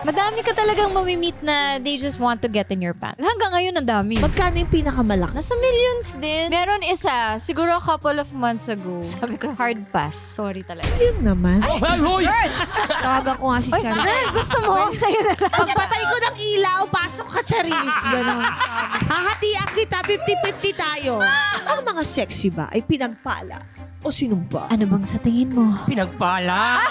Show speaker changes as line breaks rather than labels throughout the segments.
Madami ka talagang mamimit na they just want to get in your pants. Hanggang ngayon, ang dami.
Magkano yung pinakamalaki?
Nasa millions din. Meron isa, siguro a couple of months ago. Sabi ko, hard pass. Sorry talaga.
Yun naman.
Ay, hoy!
Tawagan ko nga si
Oy,
Charis.
Girl, gusto mo? Sa'yo na lang.
Pagpatay ko ng ilaw, pasok ka, Charis. Ganon. Hahatian kita, 50-50 tayo. Ang mga sexy ba ay pinagpala o sinumpa?
Ano bang sa tingin mo?
Pinagpala!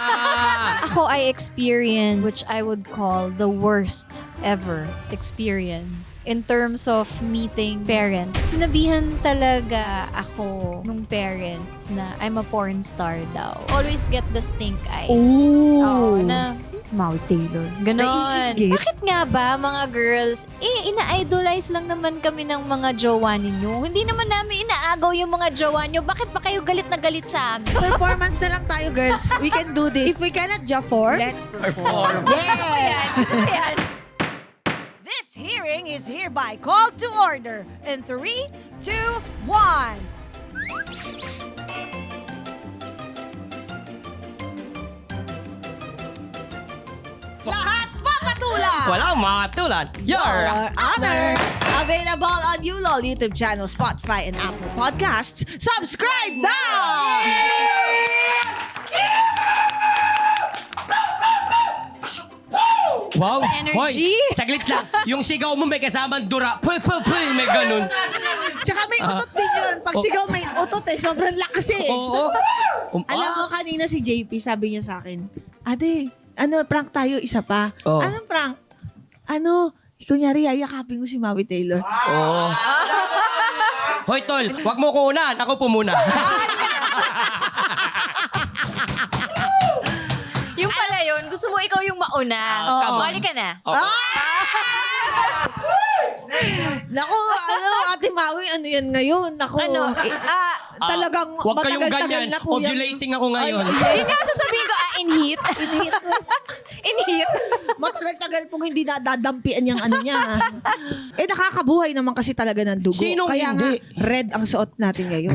Ako, I experienced which I would call the worst ever experience in terms of meeting parents. Sinabihan talaga ako nung parents na I'm a porn star daw. Always get the stink eye. Oo, na Maui Taylor. Ganon.
Naiinggit?
Bakit nga ba, mga girls, ina-idolize lang naman kami ng mga jowa ninyo. Hindi naman namin inaagaw yung mga jowa nyo. Bakit ba kayo galit na galit sa amin?
Performance na lang tayo, girls. We can do this. If we cannot perform, let's perform. Yeah!
Gusto ko yan.
This hearing is hereby called to order in 3, 2, 1. Lahat papatulan!
Walang matulad. Your
Your Honor. Available on ULOL YouTube channel, Spotify, and Apple Podcasts. Subscribe now!
Wow!
Sa energy.
Hoy, saglit lang. Yung sigaw mo may kasamang dura. Puy, puy, puy, may ganun.
Tsaka may utot din yun. Pag sigaw may utot eh. Sobrang lakas eh.
Oo.
Alam ko kanina si JP, sabi niya sa akin, Ate, prank tayo, isa pa.
Oh.
Anong prank? Kunyari, yayakapin mo si Maui Taylor.
Oo. Hoy, tol, wag mo ko unahan. Ako po muna.
Yung pala yun, gusto mo ikaw yung mauna.
Oo.
Mali ka na.
Naku, Ate Maui, ano yan ngayon? Naku, talagang
Wag kayong
matagal-tagal
ganyan.
na po yan.
Ovulating ako ngayon.
Yun nga sasabihin ko, in heat. In heat.
Matagal-tagal pong hindi nadadampian yung ano niya. Nakakabuhay naman kasi talaga ng dugo.
Sinong
Kaya
hindi?
nga, red ang suot natin ngayon.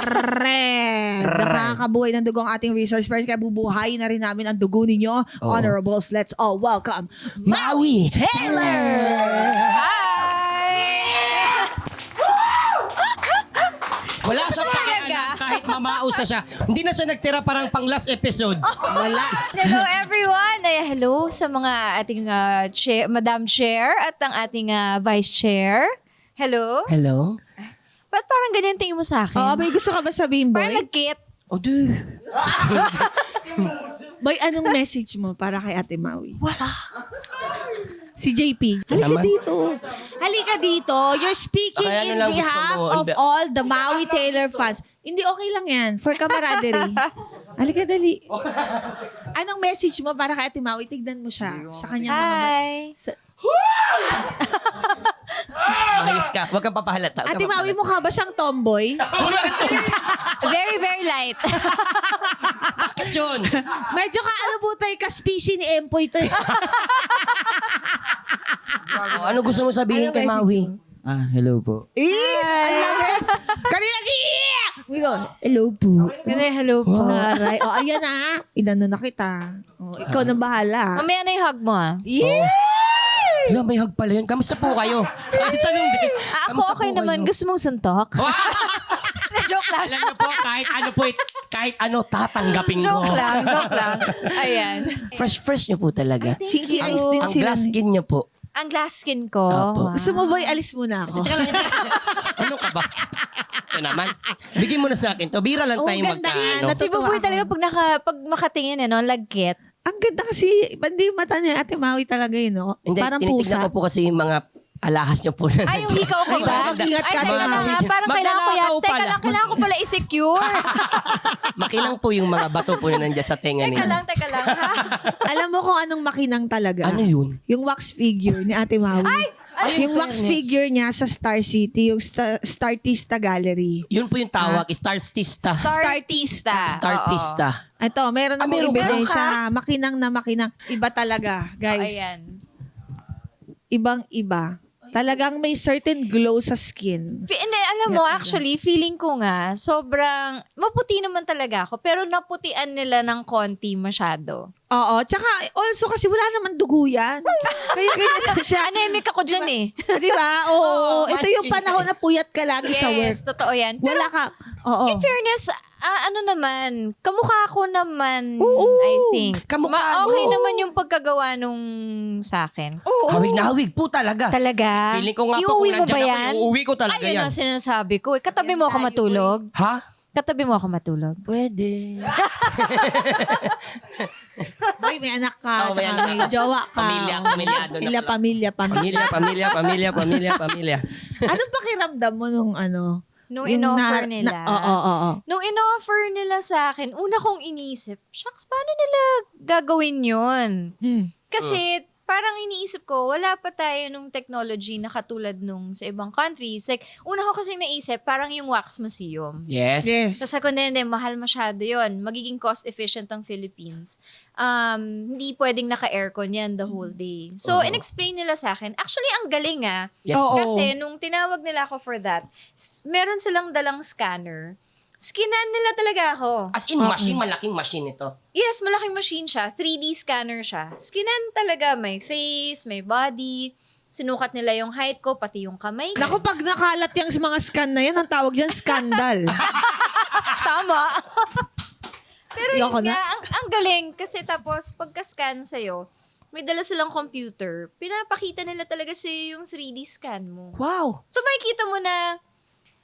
Red. Nakakabuhay ng dugo ang ating resource person. Kaya bubuhayin na rin namin ang dugo ninyo. Honorables, let's all welcome
Maui
Taylor!
Wala sa
talaga?
pakialam kahit mamausa siya. Hindi na siya nagtira parang pang last episode.
Wala.
Hello everyone! Hello sa mga ating Madam Chair at ang ating Vice Chair. Hello?
Hello?
Ba't parang ganyan tingin mo sa akin?
May gusto ka ba sabihin, boy?
Parang nagkit.
O, dude.
Boy, anong message mo para kay Ate Maui? Wala. Si JP. Halika
Naman.
dito. Halika dito. You're speaking
Ay, ano
in
lang gusto
behalf
mo?
of all the Maui Taylor fans. Hindi, okay lang yan. For camaraderie. Halika, dali. Anong message mo para kay Ate Maui? Tignan mo siya sa kanyang mga...
Hi!
Mahayos ka. Huwag kang papahalata.
Ate Maui, mukha ba siyang tomboy?
Very, very light.
Bakit yun?
Medyo ka-alabutay ka-species ni Empoy to.
Ano gusto mo sabihin
Ano
kay
message
Maui?
mo?
Hello po.
Ang lamig! Kanina hello po.
Hello po.
Aray. Ayan na. Inano na kita. Ikaw na bahala.
Mamaya na yung hug mo
Wala, may hug pala yun. Kamusta po kayo? Ay, tanong din.
Ako
Kamusta
okay
po
naman.
kayo?
Gusto mong suntok? Joke lang.
Alam niyo po, kahit ano, tatanggapin ko.
Joke lang. Ayan.
Fresh niyo po talaga.
Chinky eyes din
Ang
sila.
glass skin niyo po.
Ang glass skin ko.
Opo.
Wow.
Gusto mo ba alis muna ako?
Ano ka ba? Ito naman. Bigyan mo na sa akin to. Bira lang
Oh,
tayong
ganda.
magkaano.
Nat-
Si Buboy
Natutuwa
talaga pag makatingin, lagkit.
Ang ganda kasi, hindi mata niya, Ate Maui talaga yun, no?
Hindi,
Parang
tinitignan
pusa.
ko po kasi yung mga alahas niyo po na
Ay, yung hikaw ko ba?
mag-ingat ka,
Ay, teka
Ate
lang
Maui.
ha. Parang kailangan ko yan.
Magnanakaw
Teka
pala.
lang, kailangan ko pala i-secure.
Makinang po yung mga bato po na nandiyan sa tenga
Teka
niya.
lang ha.
Alam mo kung anong makinang talaga?
Ano yun?
Yung wax figure ni Ate Maui. Yung wax
fairness.
figure niya sa Star City, yung Startista Gallery.
Yun po yung tawag, Startista.
Startista.
Startista.
Ito, meron akong
meron ba?
ebidensya. Makinang na makinang. Iba talaga, guys.
Ayan.
Ibang-iba. Talagang may certain glow sa skin.
Hindi, alam mo, actually, feeling ko nga, sobrang, maputi naman talaga ako, pero naputian nila ng konti masyado.
Oo. Tsaka, also kasi wala naman dugo yan. Kaya ganyan lang siya.
Anemic ako dyan eh.
Di ba? Oo. Ito yung
masking
panahon na puyat ka lagi sa work.
Yes, totoo yan. Pero
Wala ka. Oo.
in fairness, ano naman, kamukha ko naman,
Oo.
I think.
Kamukha
Okay
mo.
naman yung pagkagawa nung sa akin.
Oo.
Hawig na hawig po talaga.
Talaga?
Feeling ko nga po
Iuwi
kung
mo ba
nandyan
yan?
ako, iuwi ko talaga
Ayun
yan.
ang sinasabi ko. Katabi mo ako matulog?
Ha?
Katabi mo ako matulog?
Pwede.
Boy, may anak ka.
Oo, may
tsaka
anak.
may jowa ka.
Pamilyado na pala. Pamilya.
Anong pakiramdam mo nung ano?
Nung in-offer nila.
Oo.
Nung in-offer nila sa akin, una kong inisip, shucks, paano nila gagawin yun? Kasi parang iniisip ko, wala pa tayo nung technology na katulad nung sa ibang countries. Like, una ko kasi naisip, parang yung wax museum.
Yes.
Yes.
Tapos ako, hindi, mahal masyado yon. Magiging cost-efficient ang Philippines. Hindi pwedeng naka-aircon yan the whole day. So, in-explain nila sa akin, actually, ang galing
Yes.
Oo.
Kasi nung tinawag nila ako for that, meron silang dalang scanner. Skinan nila talaga ako.
As in, machine, malaking machine ito.
Yes, malaking machine siya. 3D scanner siya. Skinan talaga. May face, may body. Sinukat nila yung height ko, pati yung kamay ko.
Naku, pag nakalat yung mga scan na yan, ang tawag dyan, scandal.
Tama. Pero
Yoko
yun
na.
nga, ang galing. Kasi tapos, pagka-scan sa'yo, may dala silang computer. Pinapakita nila talaga sa'yo yung 3D scan mo.
Wow.
So, makikita mo na,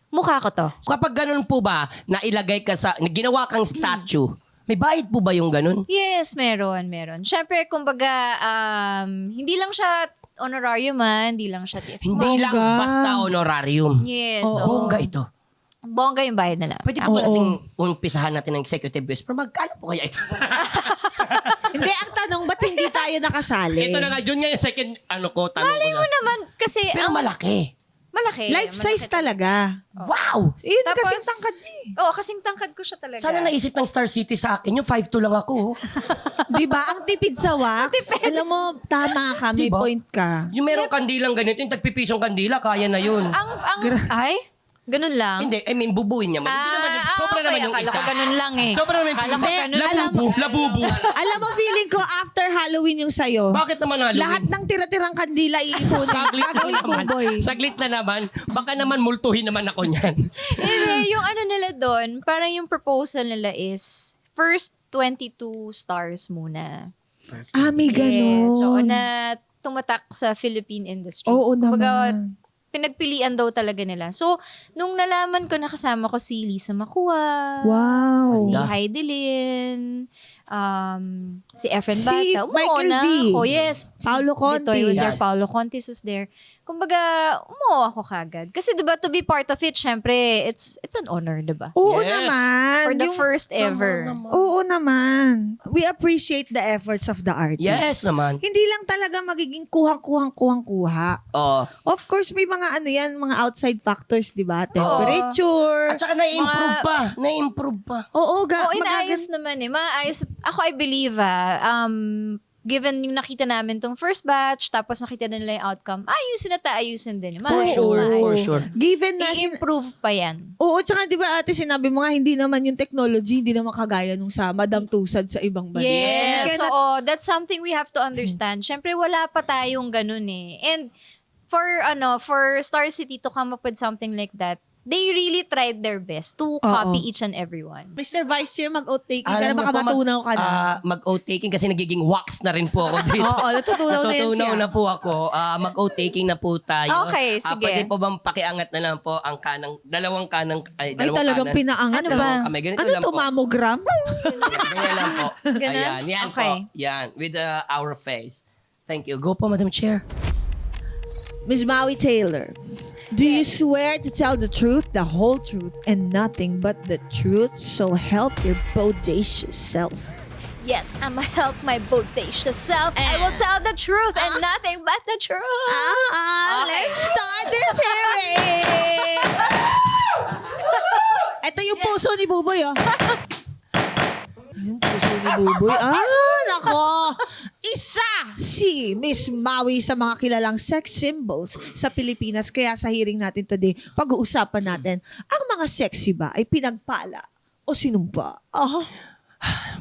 mukha ko to.
Kapag ganun po ba, nailagay ka sa, ginawa kang statue, may bayad po ba yung ganun?
Yes, meron. Siyempre, kumbaga, hindi lang siya honorarium hindi lang siya TF.
Hindi lang
Bongga.
basta honorarium.
Yes.
Oo.
oo.
Bongga ito.
Bongga yung bayad nila.
Pwede po natin umpisahan natin ng executive views. Pero magkano po kaya ito?
Hindi, ang tanong, ba't hindi tayo nakasali?
Ito na nga, yun nga yung second, tanong ko
Malay mo
na.
naman, kasi
Pero
ang
malaki.
malaki.
Life size talaga.
Wow!
Yun
Tapos,
kasing tangkad niya eh.
Oo, kasing tangkad ko siya talaga.
Sana naisip ng Star City sa akin. Yung 5'2 lang ako.
Di ba? Ang tipid sa wax. Alam mo, tama ka, may
Diba?
point ka.
Yung merong kandilang ganito, yung tagpipisong kandila, kaya na yun.
Ay? Ganun lang?
Hindi, I mean, bubuin niya. Hindi naman yung, sobra naman yung
Akala
isa.
ko ganun lang eh.
Sobra naman yung
Akala ko
isa.
ganun lang.
Labubu.
Alam mo, feeling ko, after Halloween yung sayo,
Bakit naman Halloween?
lahat ng tira-tirang kandila iipunin.
Saglit na
Gagawin
naman.
buboy.
Saglit na naman. Baka naman multuhin naman ako niyan.
Yung ano nila doon, parang yung proposal nila is first 22 stars muna.
May ganun.
Yes. So, na tumatak sa Philippine industry.
Oo
Kumbaga,
naman.
pinagpilian daw talaga nila. So, nung nalaman ko na kasama ko si Lisa Makua,
Wow.
si
Ganda.
Heidelin, si Efren
Si
Bata.
Michael
na
V.
ako. Yes.
Paolo
Contis.
Contis.
was there. Paolo Contis was there. Kumbaga, umuha ako kagad. Kasi diba, to be part of it, syempre, it's an honor, diba?
Oo
Yes.
naman.
For the
Yung-
first ever.
Oo naman. We appreciate the efforts of the artist.
Yes naman.
Hindi lang talaga magiging kuha.
Oo.
Of course, may mga ano yan, mga outside factors, di ba? Temperature.
At saka na-improve pa.
Oo,
Inaayos naman eh. Maayos. Ako, I believe, given yung nakita namin tong first batch, tapos nakita na nila yung outcome, ayusin din. Maayos.
For sure.
Given na,
I-improve pa yan.
oo, tsaka di ba ate, sinabi mo nga, hindi naman yung technology, hindi naman kagaya nung sa Madam Tusad sa ibang bansa.
Yes.
Kaya
So, that's something we have to understand. Siyempre, wala pa tayong ganun eh. And for Star City to come up with something like that, they really tried their best to copy each and every one.
Mr. Vice Chair, mag-outtaking ka na,
Alam niyo
baka
po,
matunaw ka na.
Mag-outtaking kasi nagiging wax na rin po ako dito.
Oo, natutunaw na yan
Natutunaw
siya.
na po ako. Mag-outtaking na po tayo.
Okay, sige.
Pwede po bang pakiangat na lang po ang dalawang kanang,
Ay,
dalawang
talagang
kanan.
pinaangat.
Ano
ah.
ba?
Kamay, ganito
Ano
lang
to,
po.
mammogram?
Ganyan lang po.
Ganun?
Ayan, yan
Okay.
po. Yan, with our face. Thank you. Go po, Madam Chair.
Miss Maui Taylor, do you swear to tell the truth, the whole truth, and nothing but the truth, so help your bodacious self?
Yes, I'ma help my bodacious self. I will tell the truth and nothing but the truth. Okay.
Let's start this hearing! Ito yung puso ni Buboy, oh. Yung puso ni Buboy. Nako! Isa si Miss Maui sa mga kilalang sex symbols sa Pilipinas. Kaya sa hearing natin today, pag-uusapan natin, ang mga sexy ba ay pinagpala o sinumpa?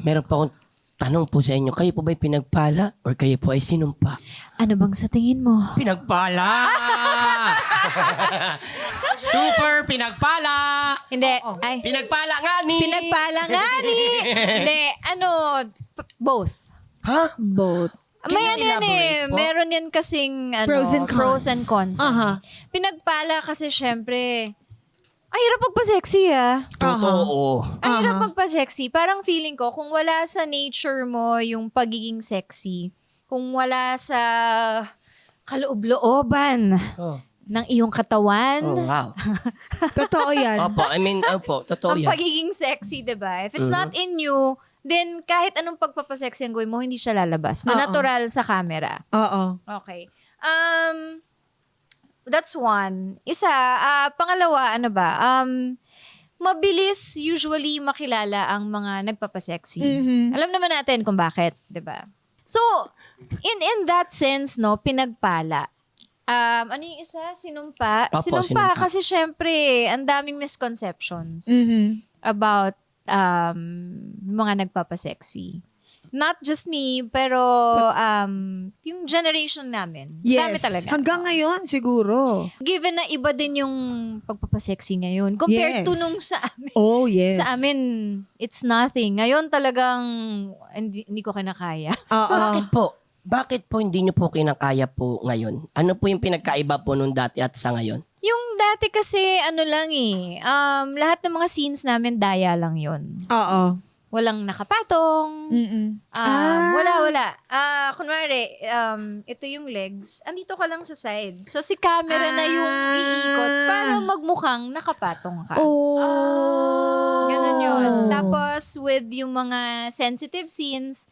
Meron pa akong tanong po sa inyo. Kayo po ba'y pinagpala or kayo po ay sinumpa?
Ano bang sa tingin mo?
Pinagpala! Super pinagpala!
Hindi. Ay,
Pinagpala nga ni!
pinagpala nga ni. Hindi. Both.
Ha?
Both.
Can
May
you
ano yan
elaborate po?
Meron yan kasing
Pros and cons.
Aha. Pinagpala kasi syempre, ay hirap magpa-sexy
Totoo.
Ay hirap magpa-sexy. Parang feeling ko, kung wala sa nature mo yung pagiging sexy, kung wala sa kaloob-looban
Oh.
ng iyong katawan,
Oh, wow.
Totoo yan.
Opo, totoo
ang
yan.
pagiging sexy, diba? If it's not in you, then kahit anong pagpapasexy ang gawin mo, hindi siya lalabas. Na
Oo.
natural sa camera.
Oo.
Okay. That's one. Isa, pangalawa, ano ba? Mabilis usually makilala ang mga nagpapasexy. Alam naman natin kung bakit, 'di ba? So, in that sense, no, pinagpala. Ano yung isa? Sinumpa.
Opo,
Sinumpa
sinumpa.
kasi syempre, ang daming misconceptions about mga nagpapasexy. Not just me, pero yung generation namin. Dami
Yes.
talaga.
Hanggang ngayon, siguro.
Given na iba din yung pagpapasexy ngayon. Compared
Yes.
to nung sa amin.
Oh, yes.
Sa amin, it's nothing. Ngayon talagang hindi ko kinakaya.
Oo.
Bakit po hindi nyo po kinakaya po ngayon? Ano po yung pinagkaiba po nung dati at sa ngayon?
Yung dati kasi, ano lang lahat ng mga scenes namin, daya lang yon.
Oo.
Walang nakapatong. Wala. Kunwari, ito yung legs. Andito ka lang sa side. So, si camera na yung iikot para magmukhang nakapatong ka.
Oh.
Ganun yun. Tapos, with yung mga sensitive scenes,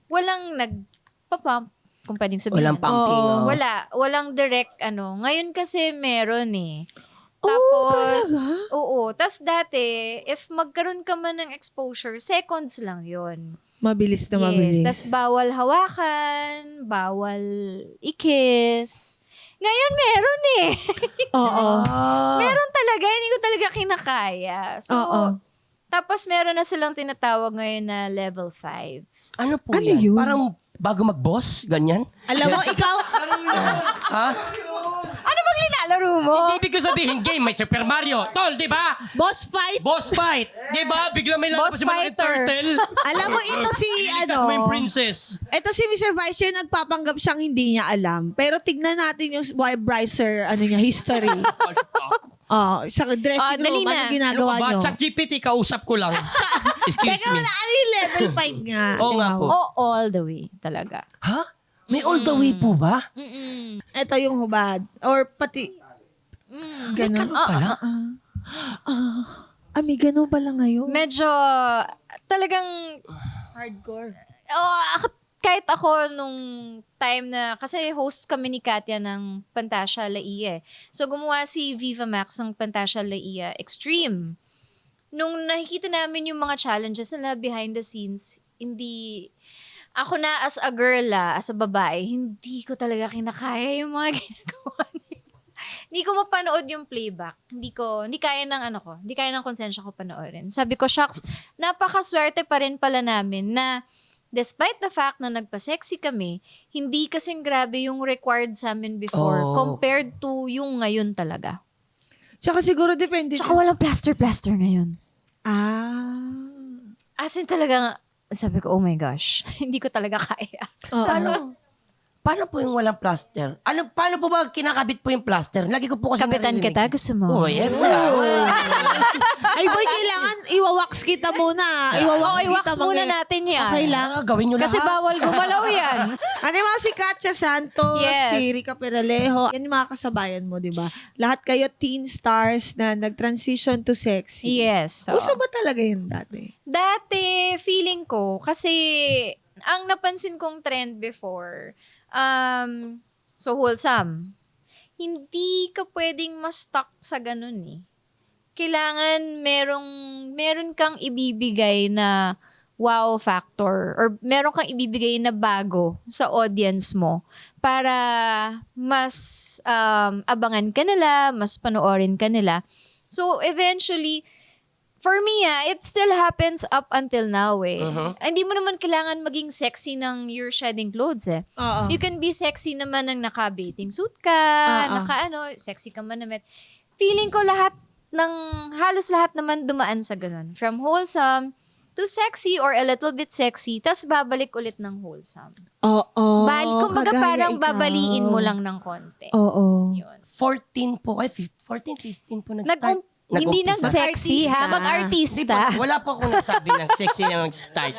walang nagpa-pump, kung pwedeng sabihin.
Walang pumping.
Oo.
oh.
Walang direct Ngayon kasi meron
Tapos,
Tapos dati, if magkaroon ka man ng exposure, seconds lang yon.
Mabilis na mabilis.
Yes. Tapos bawal hawakan, bawal ikis. Ngayon meron
Oo.
Meron talaga, hindi ko talaga kinakaya. So,
Oo.
tapos meron na silang tinatawag ngayon na level 5.
Ano po
Ano
yan?
yun?
Parang bago mag-boss? Ganyan?
Alam mo, ikaw,
Ha?
Ano bang linalaro mo?
Hindi ibig ko sabihin game, may Super Mario. Tol, di ba?
boss fight.
Boss fight. Di ba? Bigla may lalabas
Boss
yung mga
fighter.
turtle.
Alam mo, ito si,
Iligtas mo yung princess.
ito si Mr. Vice Chair, nagpapanggap siyang hindi niya alam. Pero tignan natin yung Brycer, history. Sa dressing
dali
room,
na.
ano ginagawa
Ano ba?
niyo?
ChatGPT, kausap ko lang. Excuse
Teka,
me.
wala, ano yung level 5 nga?
Oo nga po.
All the way talaga.
Ha? May all the way po ba?
Ito yung hubad. Or pati, ganun.
Pala?
May ganun pala ngayon.
Medyo talagang
Hardcore.
kahit ako nung time na, kasi host kami ni Katya ng Pantasya Laia. So gumawa si Viva Max ng Pantasya Laia Extreme. Nung nakikita namin yung mga challenges na behind the scenes, ako na as a girl, as a babae, hindi ko talaga kinakaya yung mga ginagawa niya. Hindi ko mapanood yung playback. Hindi kaya ng konsensya ko panoorin. Sabi ko, shucks, napakaswerte pa rin pala namin na despite the fact na nagpa-sexy kami, hindi kasing grabe yung required sa amin before compared to yung ngayon talaga.
Tsaka siguro depende.
Tsaka walang plaster-plaster ngayon. As in talaga, sabi ko, oh my gosh, hindi ko talaga kaya.
Paano po yung walang plaster? Paano po ba kinakabit po yung plaster? Lagi ko po kasi
Kapitan
narinig.
kita, gusto mo?
Oh, yes.
Ay boy, kailangan iwawax kita muna.
I-wax muna natin yan.
Okay lang.
Gawin nyo
Kasi
lahat.
bawal gumalaw yan.
Ano yung mga si Katya Santos,
Yes.
si Rica Peralejo, yan yung mga kasabayan mo, di ba? Lahat kayo teen stars na nag-transition to sexy.
Yes.
Uso ba talaga yun dati?
Dati, feeling ko, kasi ang napansin kong trend before, so wholesome. Hindi ka pwedeng ma-stuck sa ganun Kailangan meron kang ibibigay na wow factor or meron kang ibibigay na bago sa audience mo para mas abangan ka nila, mas panoorin ka nila. So eventually, for me, it still happens up until now eh. Hindi mo naman kailangan maging sexy ng you're shedding clothes eh.
Oo.
You can be sexy naman ng naka-bathing suit ka, sexy ka man naman. Feeling ko halos lahat naman dumaan sa ganun. From wholesome to sexy or a little bit sexy, tas babalik ulit ng wholesome.
Oo.
Kumbaga
kagaya
parang
ikaw.
babaliin mo lang ng konti.
Oo.
Yun.
14 po, 15 po nag-start.
Hindi
Nag-umpisa.
nag-sexy ha,
Mag-artista.
Hindi
mag-artista.
po, wala po akong nagsabi ng sexy na mag-start.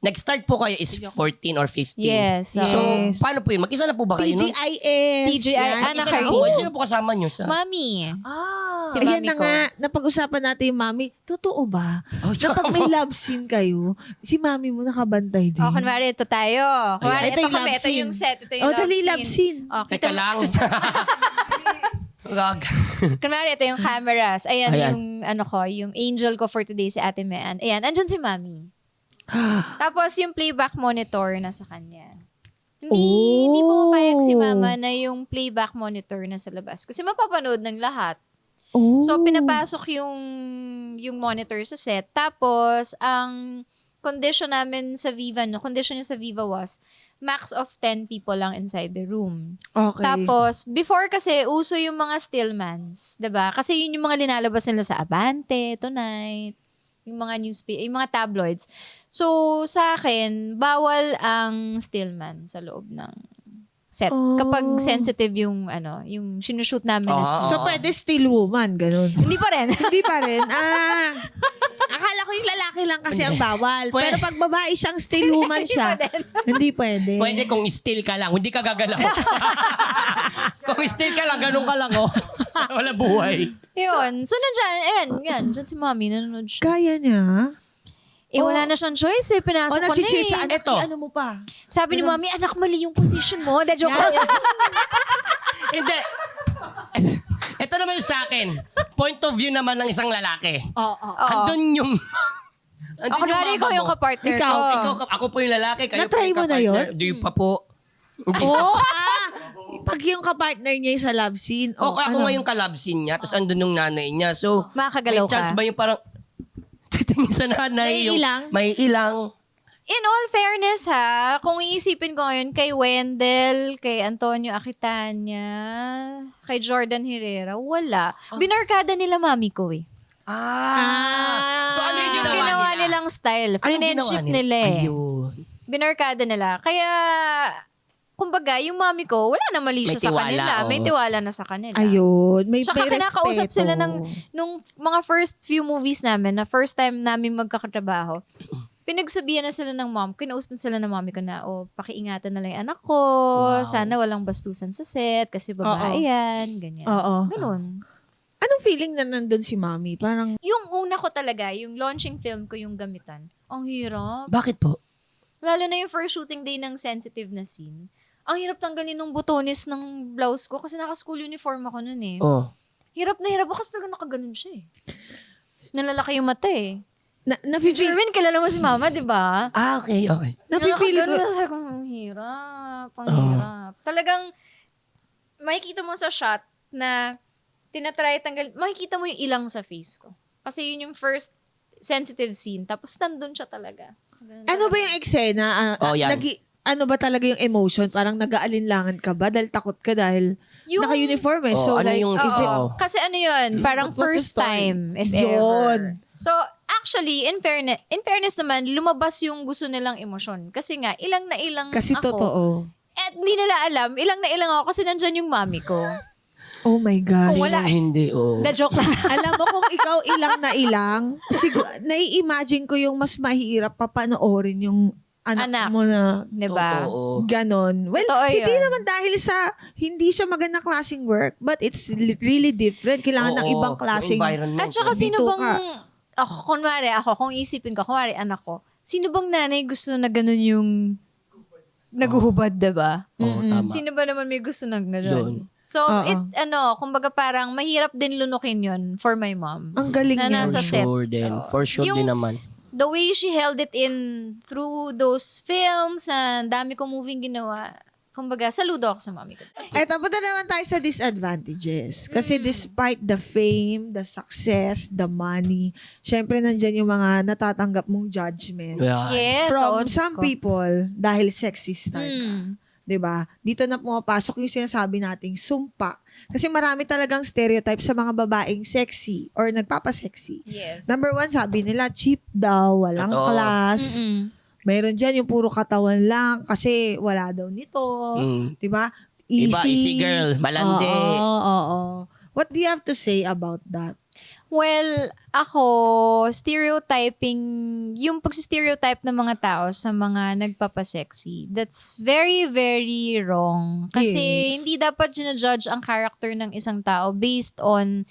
Nag-start po kayo is 14 or 15.
Yes.
So,
Yes.
paano po yun? Mag-isa na po ba kayo?
TGIS.
TGI,
Yan.
anak
Isa na
kayo.
po. Sino po kasama nyo sa...
Mami. Si
Ayan
mami
na
ko.
nga, napag-usapan natin yung mami. Totoo ba?
Oh,
Na pag may love scene kayo, si mami mo nakabantay din.
O, kunwari, ito tayo. Kunwari,
Ito
ito
yung
kami.
love
Ito
scene.
yung set. Ito yung
Oh, dali love scene.
O,
Teka lang. Gag.
Kunwari, ito yung cameras. Ayan,
Ayan.
yung angel ko for today, si Ate Mean. Ayan, andyan si mami. Tapos, yung playback monitor nasa kanya. Hindi pumapayag si mama na yung playback monitor nasa labas. Kasi mapapanood ng lahat.
Oh.
So, pinapasok yung monitor sa set. Tapos, ang condition namin sa Viva, condition niya sa Viva was max of 10 people lang inside the room.
Okay.
Tapos, before kasi, uso yung mga stillmans. 'Di ba? Kasi yun yung mga linalabas nila sa Abante, Tonight, yung mga yung mga tabloids. So, sa akin, bawal ang stillman sa loob ng set.
Oh.
Kapag sensitive yung sinushoot namin na scene.
So, pwede still woman, ganun.
Hindi pa rin.
Hindi pa rin. Akala ko yung lalaki lang kasi ang bawal.
Pwede.
Pero pag babae siyang still woman siya, hindi pwede.
Pwede kung still ka lang, hindi ka gagalaw. Kung still ka lang, ganun ka lang, oh. Wala buhay.
Yun. So, dyan si mami, nanonood siya.
Kaya niya.
Wala na siyang choice eh. Pinasok ko na
nag-cheer siya.
eh.
Eto.
Ano mo pa?
Sabi ni mami, anak, mali yung position mo. De joke lang.
Hindi. Ito naman yung sa akin. Point of view naman ng isang lalaki.
Oo.
Andun yung... andun
Ako na
mama
ko yung
mo.
kapartner
Ikaw,
ko.
Ako po yung lalaki, kayo po
Na-try
yung
mo na
kapartner.
yun?
Di pa po.
Oo, Pag yung kapartner niya yung sa love scene.
O, ako nga yung kalab scene niya, tapos andun yung nanay niya. So,
Makakagalaw
may chance
ka.
ba yung parang titingin sa nanay?
May
yung,
ilang?
May ilang.
In all fairness ha, kung iisipin ko ngayon kay Wendell, kay Antonio Aquitania, kay Jordan Herrera, wala. Binarkada nila mami ko eh.
So, ano yung ginawa
Ginawa
nila?
nilang style.
Anong
Friendship
ginawa
nila eh.
Ayun.
Binarkada nila. Kaya, kumbaga, yung mami ko, wala na mali
May
siya sa
tiwala,
kanila.
oo.
May tiwala na sa kanila.
Ayun, may
Tsaka
respeto.
kinakausap sila nung mga first few movies namin, na first time namin magkakatrabaho. Pinagsabihan na sila ng mom, kinausap sila ng mami ko na, pakiingatan na lang yung anak ko,
Wow.
sana walang bastusan sa set, kasi babae yan, ganyan.
Oo.
Ganun.
Anong feeling na nandun si mami? Parang,
Yung una ko talaga, yung launching film ko, yung gamitan, ang hirap.
Bakit po?
Lalo na yung first shooting day ng sensitive na scene. Ang hirap tanggalin ng butones ng blouse ko kasi naka-school uniform ako nun eh.
Oh.
Hirap na hirap ako kasi talaga nakaganon siya eh. Nalalaki yung mata eh. Si
nafe-feel,
Jerwin, kilala mo si mama, di ba?
Okay.
nafe-feel ko,
Nakaganon sa ang hirap. Talagang, makikita mo sa shot na tinatry tanggal, makikita mo yung ilang sa face ko. Kasi yun yung first sensitive scene. Tapos nandun siya talaga.
ano ba yung eksena?
Yan.
Ano ba talaga yung emotion? Parang nag-aalinlangan ka ba? Dahil takot ka dahil
Yung-
naka-uniform eh. So,
ano
like,
yung
is it,
Oo.
Kasi ano yun, parang
What was the
first
story?
time, if
Yun.
ever. So, actually, in fairness naman, lumabas yung gusto nilang emosyon. Kasi nga, ilang na ilang
kasi
ako.
totoo.
At hindi nila alam, ilang na ilang ako kasi nandyan yung mami ko.
Oh my God.
Kung wala-
Hindi, oh.
The joke lang.
Alam mo kung ikaw ilang na ilang, nai-imagine ko yung mas mahirap papanoorin yung anak
Anak.
mo na
Diba?
Oo.
ganon. Well,
Totoo
hindi
yun.
naman dahil sa hindi siya magandang klaseng work, but it's really different. Kailangan ng
Oo,
ibang klaseng...
yung environment.
At saka sino
Dito
bang, kung isipin ko, kunwari anak ko, sino bang nanay gusto na ganun yung naguhubad, diba?
Oo, tama.
Sino ba naman may gusto ng
Yun.
ganun? So,
Oo.
kumbaga parang mahirap din lunukin yun for my mom.
Ang galing
Na
niya.
nasa
For
set.
sure din. For sure
Yung-
din naman.
the way she held it in through those films, ang dami kong moving ginawa. Kumbaga, saludo ako sa mami ko.
Eto, punta naman tayo sa disadvantages. Kasi despite the fame, the success, the money, syempre nandyan yung mga natatanggap mong judgment.
Yeah.
Yes,
From
Diyos
some
ko.
people, dahil sexy star ka.
Mm.
'Di ba? Dito na pumapasok yung sinasabi nating sumpa. Kasi marami talagang stereotype sa mga babaeng sexy or nagpapasexy.
Yes.
Number 1, sabi nila, cheap daw, walang
Totoo.
class.
Mm-mm.
Mayroon dyan yung puro katawan lang kasi wala daw nito.
Mm.
'Di ba?
Iba, easy girl, malandi.
Oo. What do you have to say about that?
Well, ako, stereotyping, yung pag-stereotype ng mga tao sa mga nagpapasexy, that's very, very wrong. Kasi
Yes.
hindi dapat ginajudge ang character ng isang tao based on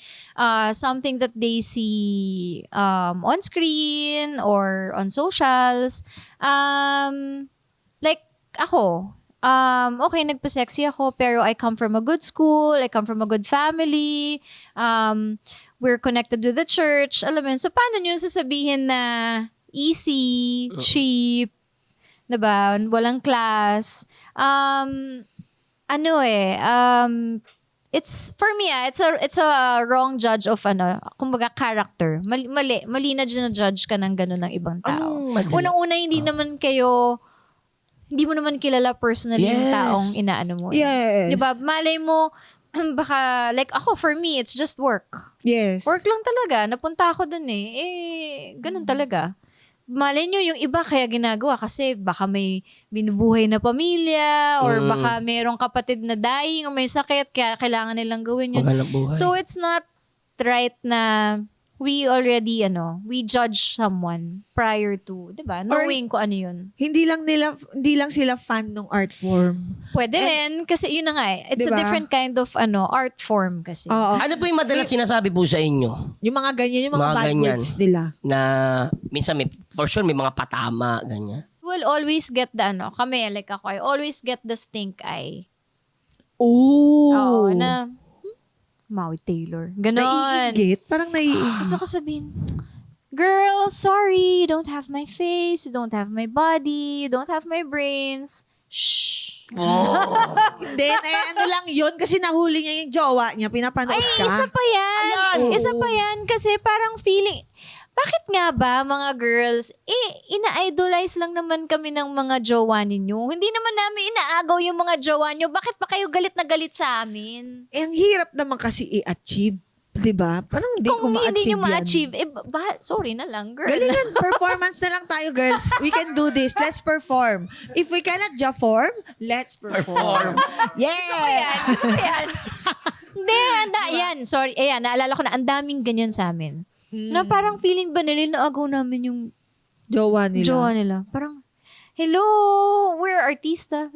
something that they see on screen or on socials. Like, ako, okay, nagpa-sexy ako, pero I come from a good school, I come from a good family, we're connected with the church, alam mo yun. So, paano nyo sasabihin na easy, cheap, diba, walang class, it's, for me, it's a wrong judge of, kumbaga, character. Mali na judge ka ng gano'n ng ibang tao.
Anong madali?
Unang-una, hindi mo naman kilala personally yung
Yes.
taong inaano mo.
Yes.
Diba? Malay mo, baka, like ako, for me, it's just work.
Yes.
Work lang talaga. Napunta ako dun ganun talaga. Malay nyo, yung iba kaya ginagawa kasi baka may binubuhay na pamilya or baka mayroong kapatid na dying o may sakit kaya kailangan nilang gawin yun.
Maghanap buhay.
So, it's not right na we already, we judge someone prior to, diba? Knowing ko ano yun.
Hindi lang sila fan ng art form.
Pwede rin, kasi yun na nga eh. It's
Diba?
a different kind of art form kasi.
Oo.
Ano po yung madalas sinasabi po sa inyo?
Yung mga ganyan, yung mga
Mga
bad
ganyan.
words nila.
Na minsan for sure may mga patama, ganyan.
Will always get the kami, like ako, I always get the stink eye.
Oh.
Oo, na, Maui Taylor. Ganon.
Naiinggit? Parang naiinggit.
Gusto ko sabihin, girl, sorry, you don't have my face, you don't have my body, you don't have my brains. Shh.
Then, ano lang yun, kasi nahuli niya yung jowa niya, pinapanood
Ay,
ka.
isa pa yan.
Ayan.
Isa
Oo.
pa yan kasi parang feeling, bakit nga ba mga girls, ina-idolize lang naman kami ng mga jowa ninyo. Hindi naman namin inaagaw yung mga jowa nyo. Bakit pa kayo galit na galit sa amin?
Ang hirap naman kasi i-achieve. Diba? Parang hindi ko
Kung
ma-achieve
hindi nyo
yan.
ma-achieve, sorry na lang, girl.
Galingan, performance na lang tayo, girls. We can do this. Let's perform. If we cannot perform, let's perform. Yeah!
Gusto ko yan. Hindi, yan. Sorry, ayan, naalala ko na, ang daming ganyan sa amin. Na parang feeling ba nila na agaw namin yung
Jowa nila.
jowa nila. Parang, hello, we're artistas.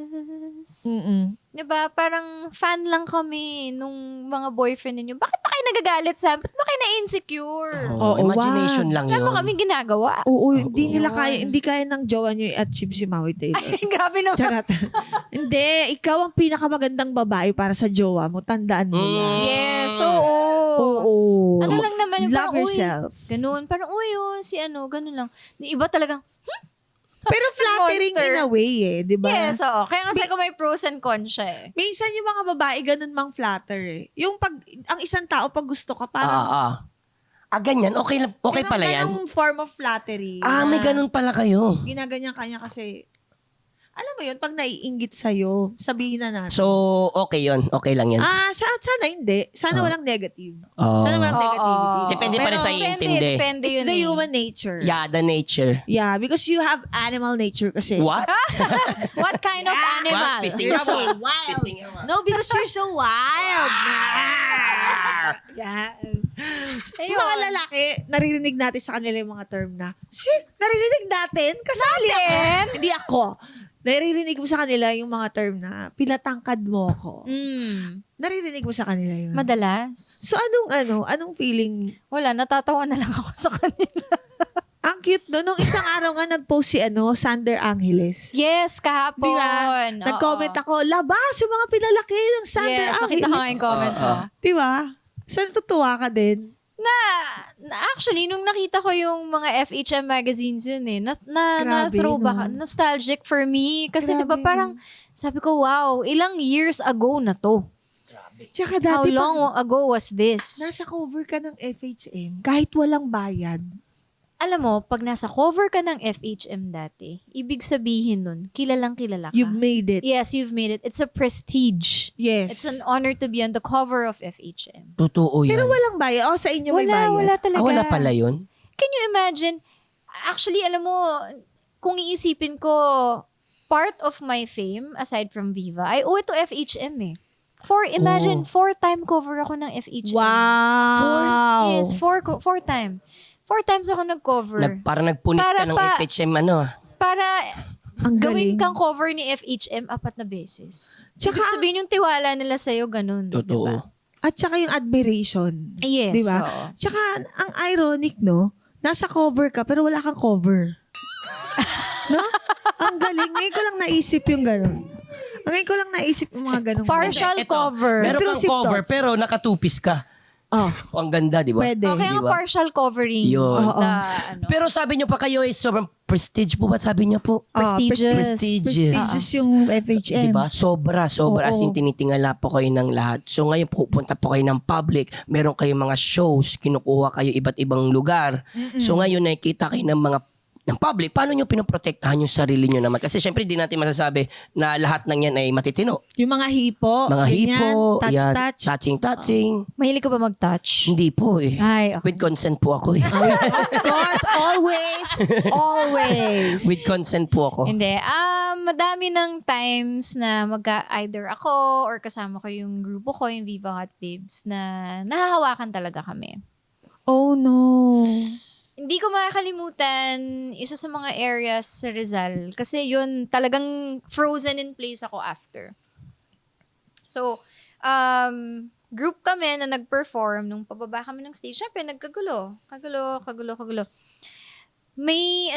Mm-mm.
Diba? Parang fan lang kami nung mga boyfriend ninyo. Bakit ba kayo nagagalit sa amin? Ba't ba kayo na-insecure?
Oo,
Imagination lang
Wala
yun.
ba kami ginagawa?
Oo, hindi kaya ng jowa niyo i-achieve si Maui Taylor.
Ay, grabe naman.
Charot. Hindi, ikaw ang pinakamagandang babae para sa jowa mo. Tandaan mo yan.
Yes, oo.
Oo.
Ano lang naman,
Love
parang,
yourself.
Ganun. Parang, si ganun lang. Yung iba talagang,
Pero flattering
Monster.
in a way di ba?
yes, oo. Kaya nga sabi ko may pros and cons siya eh.
Minsan yung mga babae ganun mang flatter Yung ang isang tao pag gusto ka parang
Ganyan. Okay pala yan.
ganung form of flattery.
May
na
ganun pala kayo.
Ginaganyan kanya kasi alam mo yun, pag naiinggit sa'yo, sabihin na natin.
So, okay yun. Okay lang yan.
Sana hindi. Sana walang negative.
Oh.
Sana walang
Oo.
negativity.
Depende pa rin
Pero
sa intindi.
Depende
It's
yun
the
eh.
human nature.
Yeah, the nature.
Yeah, because you have animal nature kasi.
What?
What kind of animal?
Pisting
You're
ako.
so wild. No, because you're so wild. Yeah. Yung mga lalaki, naririnig natin sa kanila yung mga term na, naririnig natin? Kasali ako.
Natin?
Hindi ako. Naririnig mo sa kanila yung mga term na, pinatangkad mo ako. Naririnig mo sa kanila yun.
Madalas.
So, anong feeling?
Wala, natatawa na lang ako sa kanila.
Ang cute no. Nung isang araw nga nag-post si Sander Angeles.
Yes, kahapon.
Di ba? Nag-comment ako, labas yung mga pinalaki ng Sander
Yes,
Angeles.
nakita ko nga yung comment mo.
Di ba? So, natutuwa ka din.
Actually, nung nakita ko yung mga FHM magazines yun
Grabe,
throwback,
no?
nostalgic for me. Kasi
Grabe,
diba parang, sabi ko, wow, ilang years ago na to.
Tsaka
How
dati
long ago was this?
nasa cover ka ng FHM, kahit walang bayad,
Alam mo, pag nasa cover ka ng FHM dati, ibig sabihin nun, kilalang kilala ka.
you've made it.
Yes, you've made it. It's a prestige.
Yes.
It's an honor to be on the cover of FHM.
Totoo yan.
Pero walang bayad. O, sa inyo may bayad.
Wala talaga.
Wala pala yun?
Can you imagine? Actually, alam mo, kung iisipin ko, part of my fame, aside from Viva, I owe it to FHM eh. Imagine, 4-time cover ako ng FHM.
Wow.
Yes, 4-time. 4 times ako nag-cover.
Parang nagpunit
Para
ka ng
pa-
FHM ano.
Para
Ang
gawin
galing.
kang cover ni FHM 4 na beses.
Tsaka-
Ibig sabihin yung tiwala nila sa'yo, ganun.
Totoo.
Diba?
At saka yung admiration.
Yes.
Di ba?
oo.
Tsaka, ang ironic, no? Nasa cover ka, pero wala kang cover. No? Ang galing. Ngayon ko lang naisip yung gano'n. Ngayon ko lang naisip yung mga gano'ng
Partial
Ito,
cover.
Meron kang
Intrusive
cover
thoughts.
pero nakatupis ka.
Oh,
O, ang ganda, di ba?
pwede.
Okay,
Di
ang
ba?
partial covering.
Yun.
of
Oo.
the, ano.
Pero sabi nyo pa kayo is sobrang prestige po ba? Sabi nyo po.
Prestigious.
Prestigious yung FHM.
Di ba? Sobra.
Oo.
As in, tinitingala po kayo ng lahat. So ngayon, pupunta po kayo ng public. Meron kayong mga shows. Kinukuha kayo iba't ibang lugar. So ngayon, nakikita kayo ng public. Paano nyo pinoprotektahan yung sarili nyo naman? Kasi syempre, di natin masasabi na lahat ng yan ay matitino.
Yung mga hipo.
Mga
ganyan,
hipo, yan,
touch.
touching.
Mahilig ka ba mag-touch?
Hindi po eh.
Ay, okay.
With consent po ako eh.
Of course, always. Always.
With consent po ako.
Hindi. Madami ng times na either ako or kasama ko yung grupo ko, yung Viva Hot Babes, na nahahawakan talaga kami.
Oh, no.
Hindi ko makakalimutan isa sa mga areas sa Rizal kasi yun talagang frozen in place ako after. So, group kami na nag-perform nung pababa kami ng stage. Siyempre, nagkagulo. Kagulo. May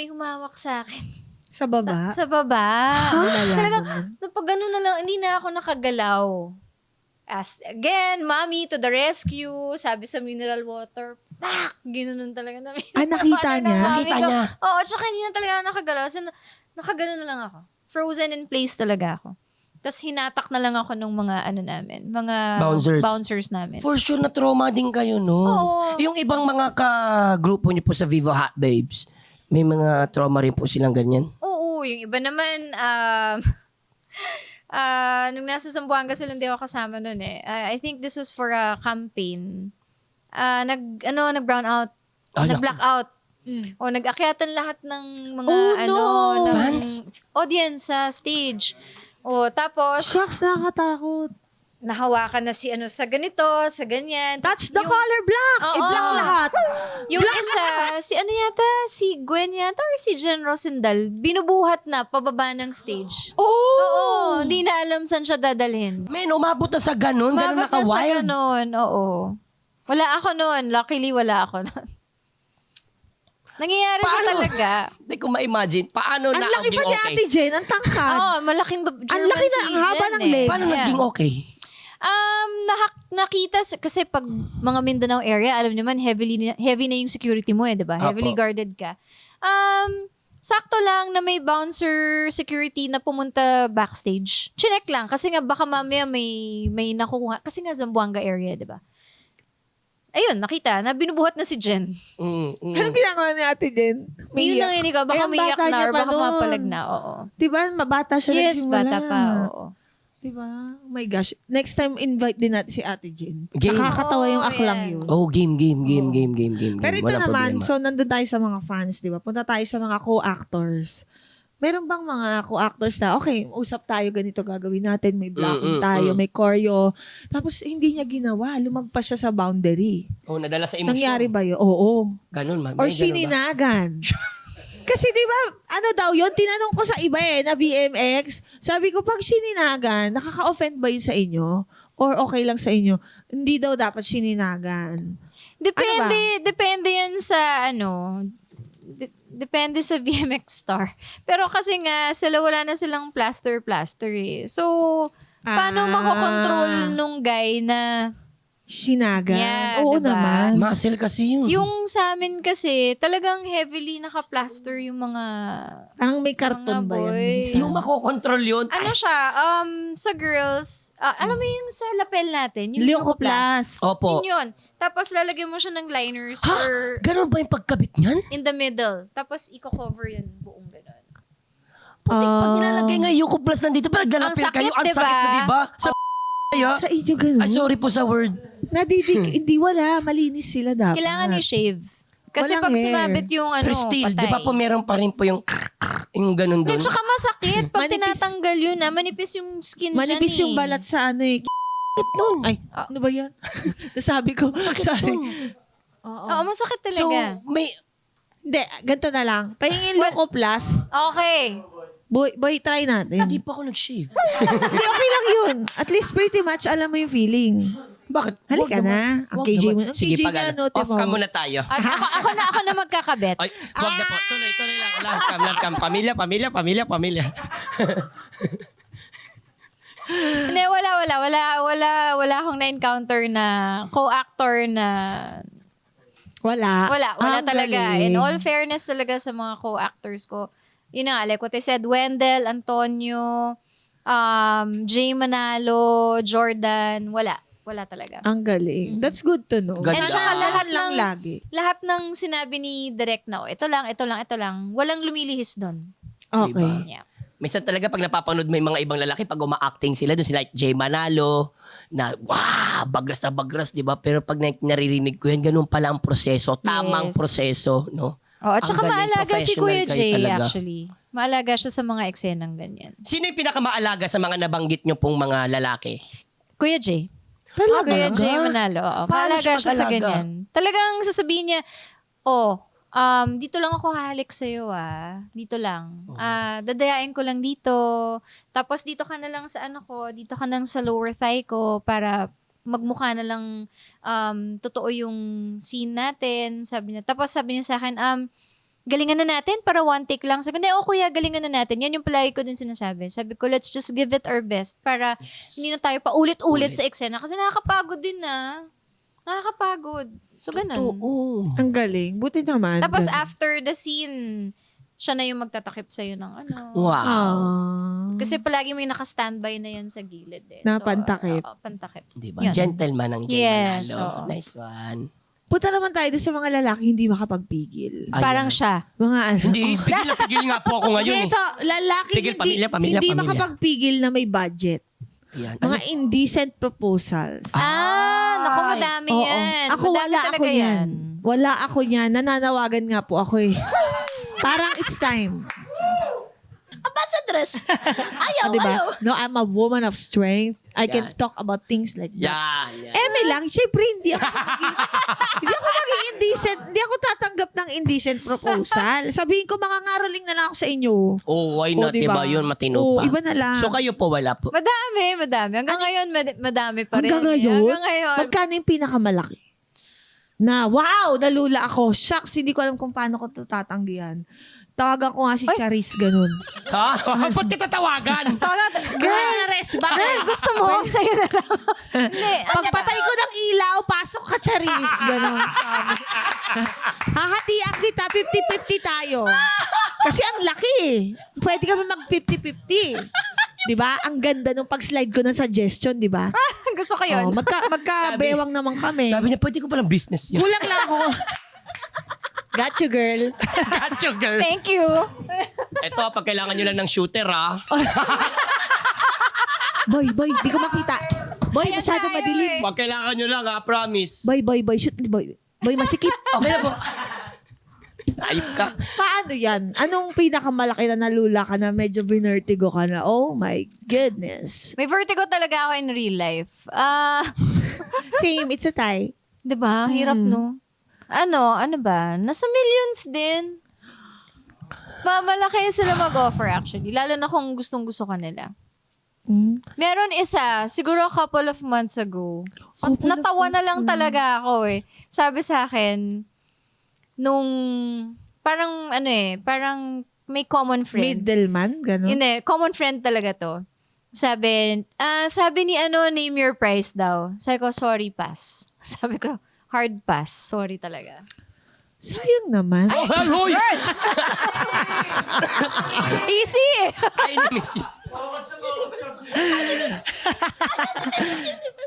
humawak sa akin.
Sa baba?
Sa baba.
Malala
Talagang,
naman.
napag ganun na lang, hindi na ako nakagalaw. Again, mommy to the rescue. Sabi sa mineral water, pak! Ginanon talaga namin.
Nakita niya?
Nakita niya?
Oo, tsaka hindi na talaga ako nakagalaw. Kasi nakaganon na lang ako. Frozen in place talaga ako. Tapos hinatak na lang ako ng mga mga
Bouncers.
namin.
For sure na trauma din kayo, no?
Oo.
Yung ibang mga ka-grupo niyo po sa Viva Hot Babes, may mga trauma rin po silang ganyan?
Oo, yung iba naman, nung nasa Zamboanga sila, hindi ako kasama nun eh. I think this was for a campaign. Nag-brown out. Nag-black out. O, nag-akyatan lahat ng mga,
Oh, no!
ng
Fans?
audience sa stage. O, tapos,
Shucks, nakakatakot.
nahawakan na sa ganito, sa ganyan.
Touch the
Yung-
color black.
Oo.
I-black lahat.
Yung isa, si Gwen yata or si Jen Rosendal, binubuhat na pababa ng stage.
Oh!
Oo, hindi na alam saan siya dadalhin.
Men, umabot na sa ganun? Ganun
Mabot na sa
naka-wild?
ganun, oo. Wala ako noon. Luckily, wala ako noon. Nangyayari siya talaga.
Hindi ko ma-imagine. Paano
Ang
na
laki pa ni
okay?
Ate Jen, ang tangkad.
Oo, malaking
Ang laki na, ang haba ng legs.
Paano naging okay?
Nakita kasi pag mga Mindanao area, alam naman heavy na yung security mo di ba?
Apo.
Heavily guarded ka. Sakto lang na may bouncer security na pumunta backstage. Chinek lang kasi nga baka mamaya may nakuha kasi nga Zamboanga area, di ba? Ayun, nakita na binubuhat na si Jen.
Anong ginagawa ni Ate Jen?
Yun ang hindi ka, baka
ang
may yak
bata
na
niya
or
pa
baka
nun.
mapalag na, oo.
Diba? Mabata siya
Yes,
nagsimula.
bata pa, oo.
Diba? Oh my gosh. Next time, invite din natin si Ate Jen.
Game.
Nakakatawa yung
Oh,
aklang
yan.
yun.
Oh, game.
Pero ito
Wala
naman,
problema.
so nandun tayo sa mga fans, di ba? Punta tayo sa mga co-actors. Meron bang mga co-actors na, okay, usap tayo, ganito gagawin natin, may blocking tayo, may choreo. Tapos hindi niya ginawa, lumagpas siya sa boundary.
Oh, nadala sa emosyon.
Nangyari ba yun? Oo.
Ganun,
Or
may ganun ba?
sininagan. Kasi di ba, ano daw yun, tinanong ko sa iba na BMX, sabi ko, pag sininagan, nakaka-offend ba yun sa inyo? Or okay lang sa inyo? Hindi daw dapat sininagan.
Depende yan sa depende sa BMX star. Pero kasi nga, wala na silang plaster eh. So, paano makokontrol nung guy na
Sinaga.
Yeah,
Oo
diba?
naman.
Muscle kasi yun.
Yung sa amin kasi, talagang heavily naka-plaster yung mga
Parang may karton
mga
ba yan?
boys.
Hindi mo makokontrol yun.
ano siya, sa girls, alam mo yung sa lapel natin, yung
Leukoplast.
Leukoplast.
Opo.
Yun. Tapos lalagyan mo siya ng liners
Ha?
or
Ganon ba yung pagkabit niyan?
in the middle. Tapos i-cover yan buong ganun.
Putik, pag nilalagay nga yung kuplas nandito, parang
Ang
galapin
sakit,
kayo. Ang
diba?
sakit na, diba? Sa kaya.
Sa inyo ganun.
Ay, sorry po sa word.
Hindi wala. Malinis sila dapat.
Kailangan i-shave. Kasi
Walang
pag
hair.
sumabit yung
Pero still, di ba po meron pa rin po yung ganun
Hindi,
doon?
tsaka masakit. Pag
Manipis.
tinatanggal yun manipis yung skin
Manipis
dyan
yung balat sa ano eh.
nun.
Ay, ano ba yan? Nasabi ko. Sorry. Oo.
Oo, masakit
So,
talaga.
may...
Hindi, ganito na lang. Pahingin Leukoplast.
Okay.
Boy, try natin.
Hindi pa ako nag-shave.
Hindi, okay lang yun. At least pretty much alam mo yung feeling.
Bakit?
Halika
Wag naman.
na. Ang
Wag
KJ
naman.
mo. Ang
Sige,
KJ
pag
niya,
ano,
note
off
mo.
ka muna tayo.
At ako na magkakabit.
Ay, wag na po. Tuloy lang. Love cam. Pamilya.
Hindi, wala akong na-encounter na co-actor na
Wala.
wala
Ang
talaga.
galing.
In all fairness talaga sa mga co-actors ko, yun na nga, like what I said, Wendell, Antonio, Jay Manalo, Jordan, wala talaga.
Ang galing. That's good to know.
Ganda.
Sana
Tsaka
lahat lang lagi.
Lahat ng sinabi ni Direk na, ito lang, walang lumilihis doon.
Okay.
Diba?
Yeah.
Minsan talaga pag napapanood mo yung mga ibang lalaki, pag uma-acting sila, doon sila like Jay Manalo, na bagras na bagras, di ba? Pero pag naririnig ko yan, ganun pala ang proseso, tamang
Yes.
proseso, no?
Oh, at
Ang
saka
galing,
maalaga si
professional
Kuya
kayo
Jay
talaga.
actually. Maalaga siya sa mga eksenang ganyan.
Sino yung pinakamaalaga sa mga nabanggit nyo pong mga lalaki?
Kuya Jay.
Talaga?
Kuya Jay Manalo. Oo.
Paano
Maalaga
siya
siya sa
mag-alaga?
ganyan. Talagang sasabihin niya, dito lang ako hahalik sa'yo Dito lang. Dadayain ko lang dito. Tapos dito ka na lang sa dito ka lang sa lower thigh ko para magmukha na lang totoo yung scene natin. Tapos sabi niya sa akin, galingan na natin para one take lang. Sabi, hindi, kuya, galingan na natin. Yan yung palagi ko din sinasabi. Sabi ko, let's just give it our best para hindi na tayo pa ulit-ulit sa eksena. Kasi nakakapagod din Nakakapagod. So, ganun.
Oo.
Ang galing. Buti naman.
Tapos
Ganun.
after the scene, siya na yung magtatakip sa'yo ng
Wow.
Kasi palagi may naka-standby na yan sa gilid
Na pantakip.
Pantakip.
Diba?
Yun.
Gentleman ang Jay
Yes,
Manalo.
oo.
Nice one.
Punta naman tayo doon sa mga lalaki hindi makapagpigil.
Ayan.
Parang siya.
Mga ano.
Hindi, pigil nga po ako ngayon eh.
Ito, lalaki
Pigil,
hindi,
pamilya.
hindi makapagpigil na may budget.
Ayan.
Mga indecent proposals.
Naku, madami
Oo.
yan.
Ako
Madami
wala
talaga
ako yan. Wala ako yan. Nananawagan nga po ako eh. Parang it's time.
Ambassadress.
Diba? No, I'm a woman of strength. I can
Yan.
talk about things like that.
Yan.
Eme lang, syempre hindi ako maging indecent. Hindi ako tatanggap ng indecent proposal. Sabihin ko, mga ngaroling na lang ako sa inyo.
Oh, why not?
diba?
Diba? Yun, matino
Oo,
pa.
iba na lang.
So kayo po, wala po.
Madami. Hanggang ngayon, madami pa rin.
Hanggang ngayon?
Hanggang ngayon.
Magkano yung pinakamalaki? Na, wow, nalula ako. Shucks, hindi ko alam kung paano ko ito tatanggihan. Tawagan ko nga si Charis, ganun.
Ha? Ba't kita tawagan?
Girl, Nares, bakit?
Girl, gusto mo? Sa'yo na lang. Hindi.
Pagpatay ko ng ilaw, pasok ka, Charis. Ganun. Hahatian kita, 50-50 tayo. Kasi ang laki eh. Pwede kami mag 50-50. Diba? Ang ganda nung pag-slide ko ng suggestion, diba?
Gusto ko yun.
Magka-bewang naman kami.
Sabi niya, pwede ko palang business yun.
Kulang lang ako. Got you, girl.
Got you, girl.
Thank you.
Ito, pag kailangan nyo lang ng shooter, ha?
Boy, di ko makita. Boy,
Ayan
masyado
tayo
madilim.
eh.
Pag kailangan nyo lang, ha? Promise.
Boy, shoot, boy. Boy, masikip.
Okay na po. Ayop ka.
Paano yan? Anong pinakamalaki na nalula ka na medyo binertigo ka na? Oh my goodness.
May vertigo talaga ako in real life.
Same, it's a tie.
Diba? Hirap, no? Ano ba? Nasa millions din. Malaki sila mag-offer actually. Lalo na kung gustong-gusto ka nila. Meron isa, siguro a couple of months ago. Natawa na lang talaga ako eh. Sabi sa akin, nung parang may common friend.
Middleman, gano'n?
Hindi, common friend talaga to. Sabi ni name your price daw. Sabi ko, sorry, pass. Sabi ko, hard pass. Sorry talaga.
Sayang naman.
Hoy!
Easy eh.
Ay, na-miss you.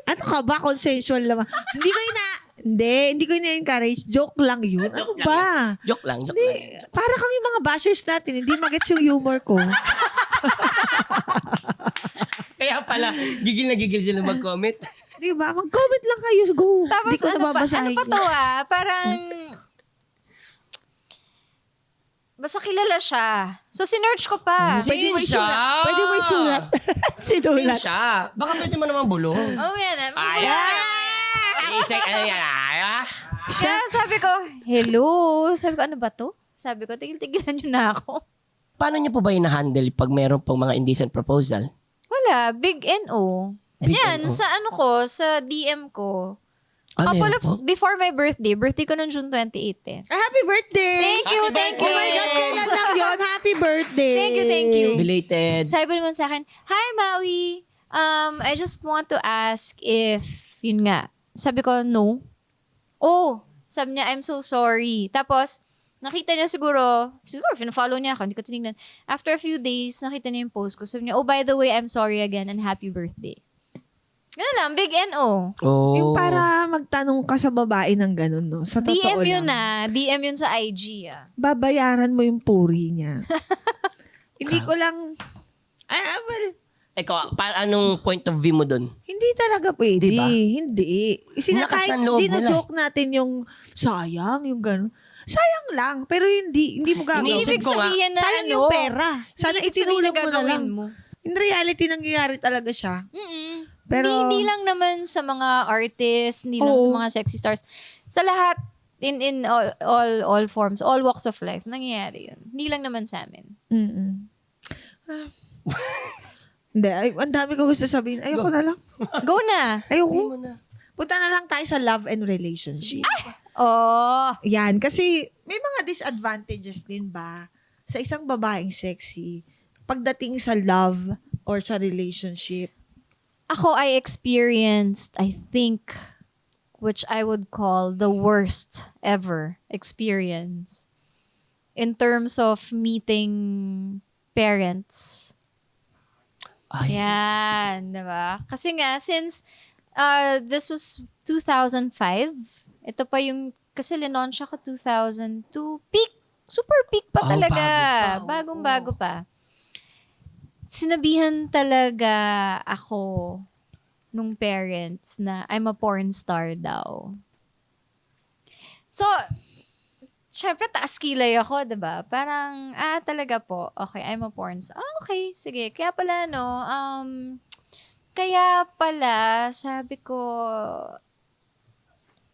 Ano ka ba? Consensual naman. Hindi ko ina-encourage. Joke lang yun. Ano
Joke lang
ba?
Joke lang.
Para kami mga bashers natin. Hindi magets yung humor ko.
Kaya pala, gigil na gigil sila mag-comment.
Di ba? Mag-comment lang kayo. Go.
Tapos
Hindi ko nababasahin
ano pa to parang, basta kilala siya. So, sinearch ko pa.
Pwede mo
Sin siya.
isulat. Pwede mo isulat.
Sin
Sinulat.
siya. Baka pwede mo naman bulong.
Oh, yan.
Ay, isek, ano yan?
Kaya sabi ko, hello. Sabi ko, ano ba to? Sabi ko, tigil-tigilan nyo na ako.
Paano niyo po ba na-handle pag meron pong mga indecent proposal?
Wala. Big NO.
Big
Yan,
NO.
sa DM ko. Couple of, before my birthday ko noong June 28 eh.
Happy birthday!
Thank you.
Oh my God, kailan lang yun? Happy birthday!
Thank you.
Belated.
Sabi naman sa akin, hi Maui, I just want to ask if, yun nga, sabi ko, no. Oh, sabi niya, I'm so sorry. Tapos, nakita niya siguro fina-follow niya ako, hindi ko tinignan. After a few days, nakita niya yung post ko. Sabi niya, oh, by the way, I'm sorry again and happy birthday. Ganun lang, big NO.
Oh.
Yung para magtanong ka sa babae ng ganun, no? Sa totoo
DM yun
lang.
DM yun sa IG
Babayaran mo yung puri niya. Hindi ko lang... well,
Ikaw, anong point of view mo dun?
hindi talaga pwede.
Diba?
Hindi.
Lakas
Kahit
ng loob
sino-joke natin yung sayang, yung gano'n. Sayang lang, pero hindi mo gagawin.
Iniisip
Ibig
ko nga,
sabihin na
Sayang
ano,
yung pera. Sana
hindi ibig sabihin
itinulong mo na
gagawin
lang.
mo.
In reality, nangyayari talaga siya.
Mm-mm.
Pero-
hindi lang naman sa mga artists, hindi lang
Oo.
sa mga sexy stars. Sa lahat, in all forms, all walks of life, nangyayari yun. Hindi lang naman sa amin.
Mm-mm. Hindi, ang dami ko gusto sabihin. Ayoko na lang.
Go na!
Ayoko. Punta na lang tayo sa love and relationship.
Oh!
Yan, kasi may mga disadvantages din ba sa isang babaeng sexy pagdating sa love or sa relationship.
Ako, I experienced, I think, which I would call the worst ever experience in terms of meeting parents.
Ay.
Yan, diba? Kasi nga, since this was 2005, ito pa yung, kasi linonch ako 2002, peak, super peak pa
Oh,
talaga.
bago pa.
Bagong-bago pa. Sinabihan talaga ako nung parents na I'm a porn star daw. So, syempre, taas kilay ako, diba? Parang, talaga po. Okay, I'm a porn star. Okay, sige. Kaya pala, sabi ko,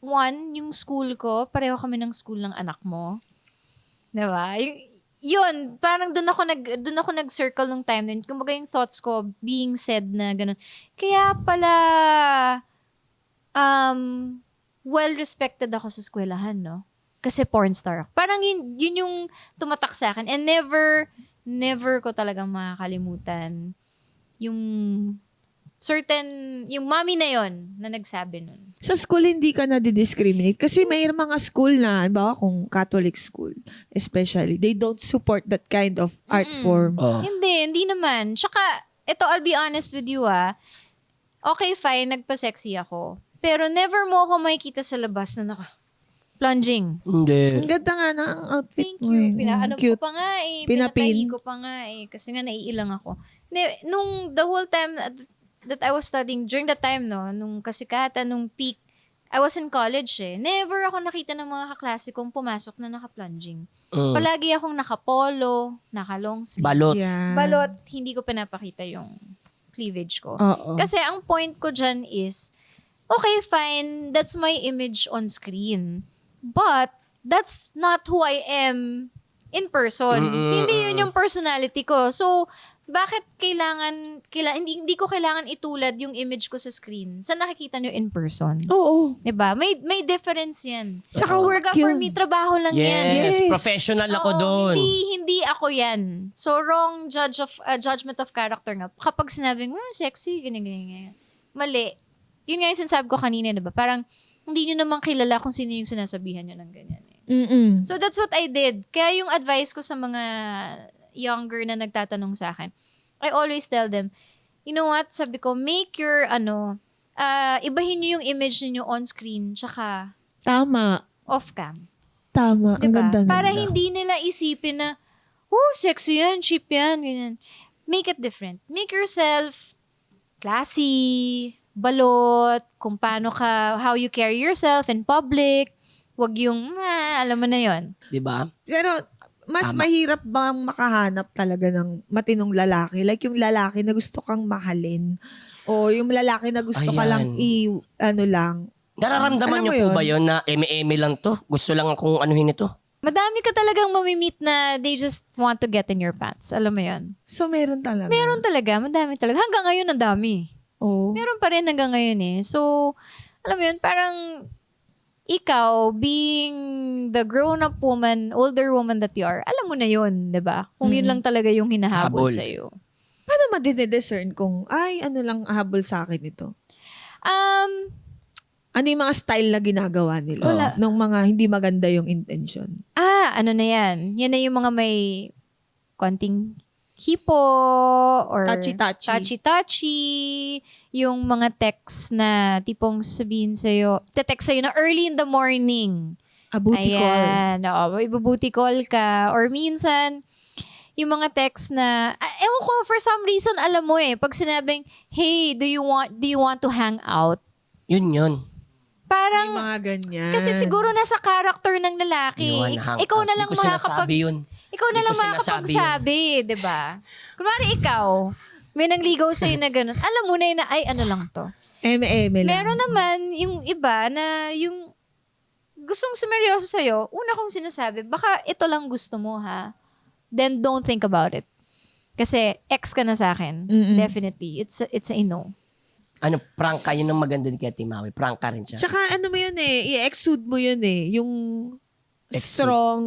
one, yung school ko, pareho kami ng school ng anak mo. Diba? Yun, parang doon ako nag-circle nung time din. Kumbaga yung thoughts ko being said na ganun. Kaya pala, well-respected ako sa eskwelahan, no? Kasi porn star ako. Parang yun yung tumatak sa akin. And never ko talagang makakalimutan yung yung mommy na yon na nagsabi nun.
Sa school, hindi ka na-discriminate. Kasi may mga school na, halimbawa kung Catholic school, especially, they don't support that kind of art form.
Oh.
Hindi naman. Tsaka, ito, I'll be honest with you, okay, fine, nagpa-sexy ako. Pero never mo ako makikita sa labas na plunging.
Hindi.
Ang ganda nga ng outfit
Thank
mo.
you.
eh.
Pinaano ko
Cute.
pa nga
Pinapin.
Pinatahi ko pa nga kasi nga naiilang ako. Nung the whole time that I was studying, during that time, nung kasikatan, nung peak, I was in college Never ako nakita ng mga kaklase kong pumasok na naka-plunging. Palagi akong naka-polo, naka-long sleeves.
Balot.
Yan.
Balot, hindi ko pinapakita yung cleavage ko.
Oo.
Kasi ang point ko dyan is, okay, fine, that's my image on screen. But, that's not who I am in person. Hindi yun yung personality ko. So, bakit hindi ko kailangan itulad yung image ko sa screen sa nakikita nyo in person?
Oo.
Diba? May difference yan.
Tsaka work
For
yun.
me, trabaho lang yan.
Yes,
Yes.
professional ako
Oo,
doon.
Hindi ako yan. So, wrong judgment of character nga. Kapag sinabing, sexy, ganyan. Mali. Yun nga yung sinasabi ko kanina, diba? Parang, hindi nyo naman kilala kung sino yung sinasabihan nyo ng ganyan.
Mm-mm.
So, that's what I did. Kaya yung advice ko sa mga younger na nagtatanong sa akin, I always tell them, you know what? Sabi ko, make your, ibahin nyo yung image niyo on screen, tsaka
Tama.
off-cam.
Tama. Ang
Diba?
ganda nun.
Para hindi nila isipin na, sexy yan, cheap yan, ganyan. Make it different. Make yourself classy, balot, kung paano how you carry yourself in public. Wag yung, alam mo na yon.
Di ba?
Pero, mas
Tama.
mahirap bang makahanap talaga ng matinong lalaki? Like yung lalaki na gusto kang mahalin. O yung lalaki na gusto ka lang lang.
Nararamdaman
Alam
niyo
mo
po
yun?
ba yun na eme-eme lang to? Gusto lang akong anuhin ito?
Madami ka talagang mamimit na they just want to get in your pants. Alam mo yon.
So, meron talaga.
Meron talaga, madami talaga. Hanggang ngayon, ang dami.
Oo.
Meron pa rin hanggang ngayon eh. So, alam mo yun, parang ikaw, being the grown-up woman, older woman that you are, alam mo na yun, di ba? Kung yun lang talaga yung hinahabol
Habol.
sa'yo.
Paano madidiscern kung, ano lang habol sa akin ito? Ano yung mga style na ginagawa nila?
Wala.
Nung mga hindi maganda yung intention.
Ano na yan? Yan na yung mga may konting hipo or
Touchy-touchy.
touchy-touchy, yung mga text na tipong sabihin sa'yo, text sa'yo na early in the morning.
Booty call.
Ayan, oo, ibubuti call ka. Or minsan, yung mga text na, ewan ko, for some reason, alam mo pag sinabing, hey, do you want to hang out?
Yun.
May
Parang,
mga ganyan.
kasi siguro nasa character ng lalaki.
Yun, hang
Ikaw
out.
na lang
Di ko sinasabi yun.
ikaw na
Di
lang
ko sinasabi
makakapagsabi, di ba? Kunwari ikaw, may nangligaw sa'yo na gano'n. Alam mo na yun na, ay, ano lang to.
Eme-eme lang.
Meron naman yung iba na yung gustong sumeryoso sa'yo, una kong sinasabi, baka ito lang gusto mo ha. Then don't think about it. Kasi ex ka na sa akin.
Mm-mm.
Definitely. It's a no.
Prank ka, yun ang maganda ni Kati Maui. Prank ka rin siya.
Tsaka ano mo yun i-exude mo yun yung
Exude.
strong.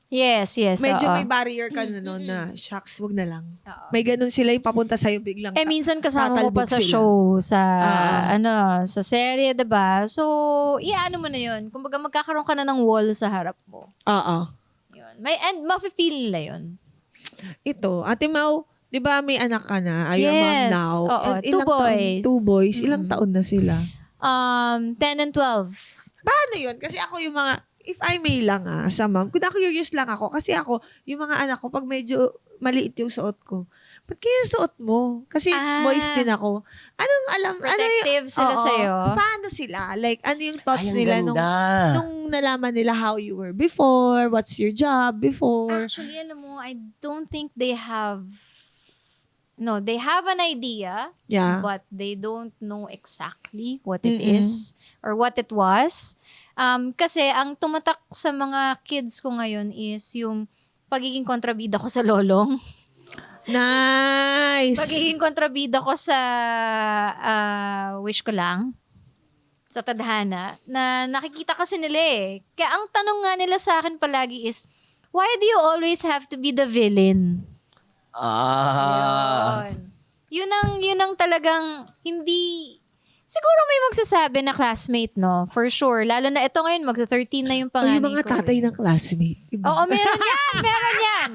Yes.
Medyo
oo.
may barrier ka na nun na, shucks, wag na lang.
Oo.
May ganun sila yung papunta sa'yo biglang.
Minsan kasama mo pa
tatalbog
sa
sila.
show, sa
Ah.
sa serye, 'di ba? So, ano mo na 'yon. Kumbaga magkakaroon ka na ng wall sa harap mo.
Oo.
'Yun. Mafe-feel nila 'yon.
Ito, Ate Mau, di ba may anak ka na? You're
Yes.
mom now.
Oo.
And
Two
ilang taon-
boys.
Two boys. Ilang taon na sila?
10 and 12.
Paano yun? Kasi ako yung mga, if I may lang sa mom, kung curious lang ako, kasi ako, yung mga anak ko, pag medyo maliit yung suot ko, ba't kaya suot mo? Kasi boys din ako. Anong alam?
Protective sila
Oo.
sa'yo.
Paano sila? Like, ano yung thoughts
Ay, ang
nila
ganda.
nung nalaman nila how you were before, what's your job before?
Actually, alam mo, I don't think they have they have an idea,
Yeah.
but they don't know exactly what it is or what it was. Kasi ang tumatak sa mga kids ko ngayon is yung pagiging kontrabida ko sa lolong.
Nice.
Pagiging kontrabida ko sa wish ko lang. Sa tadhana. Na nakikita kasi nila Kaya ang tanong nga nila sa akin palagi is, why do you always have to be the villain? Yun ang talagang hindi. Siguro may magsasabi na classmate, no? For sure. Lalo na ito ngayon, magsa-13 na yung
O
panganay
yung mga
ko.
tatay ng classmate. Diba?
Oo, meron yan! Meron yan!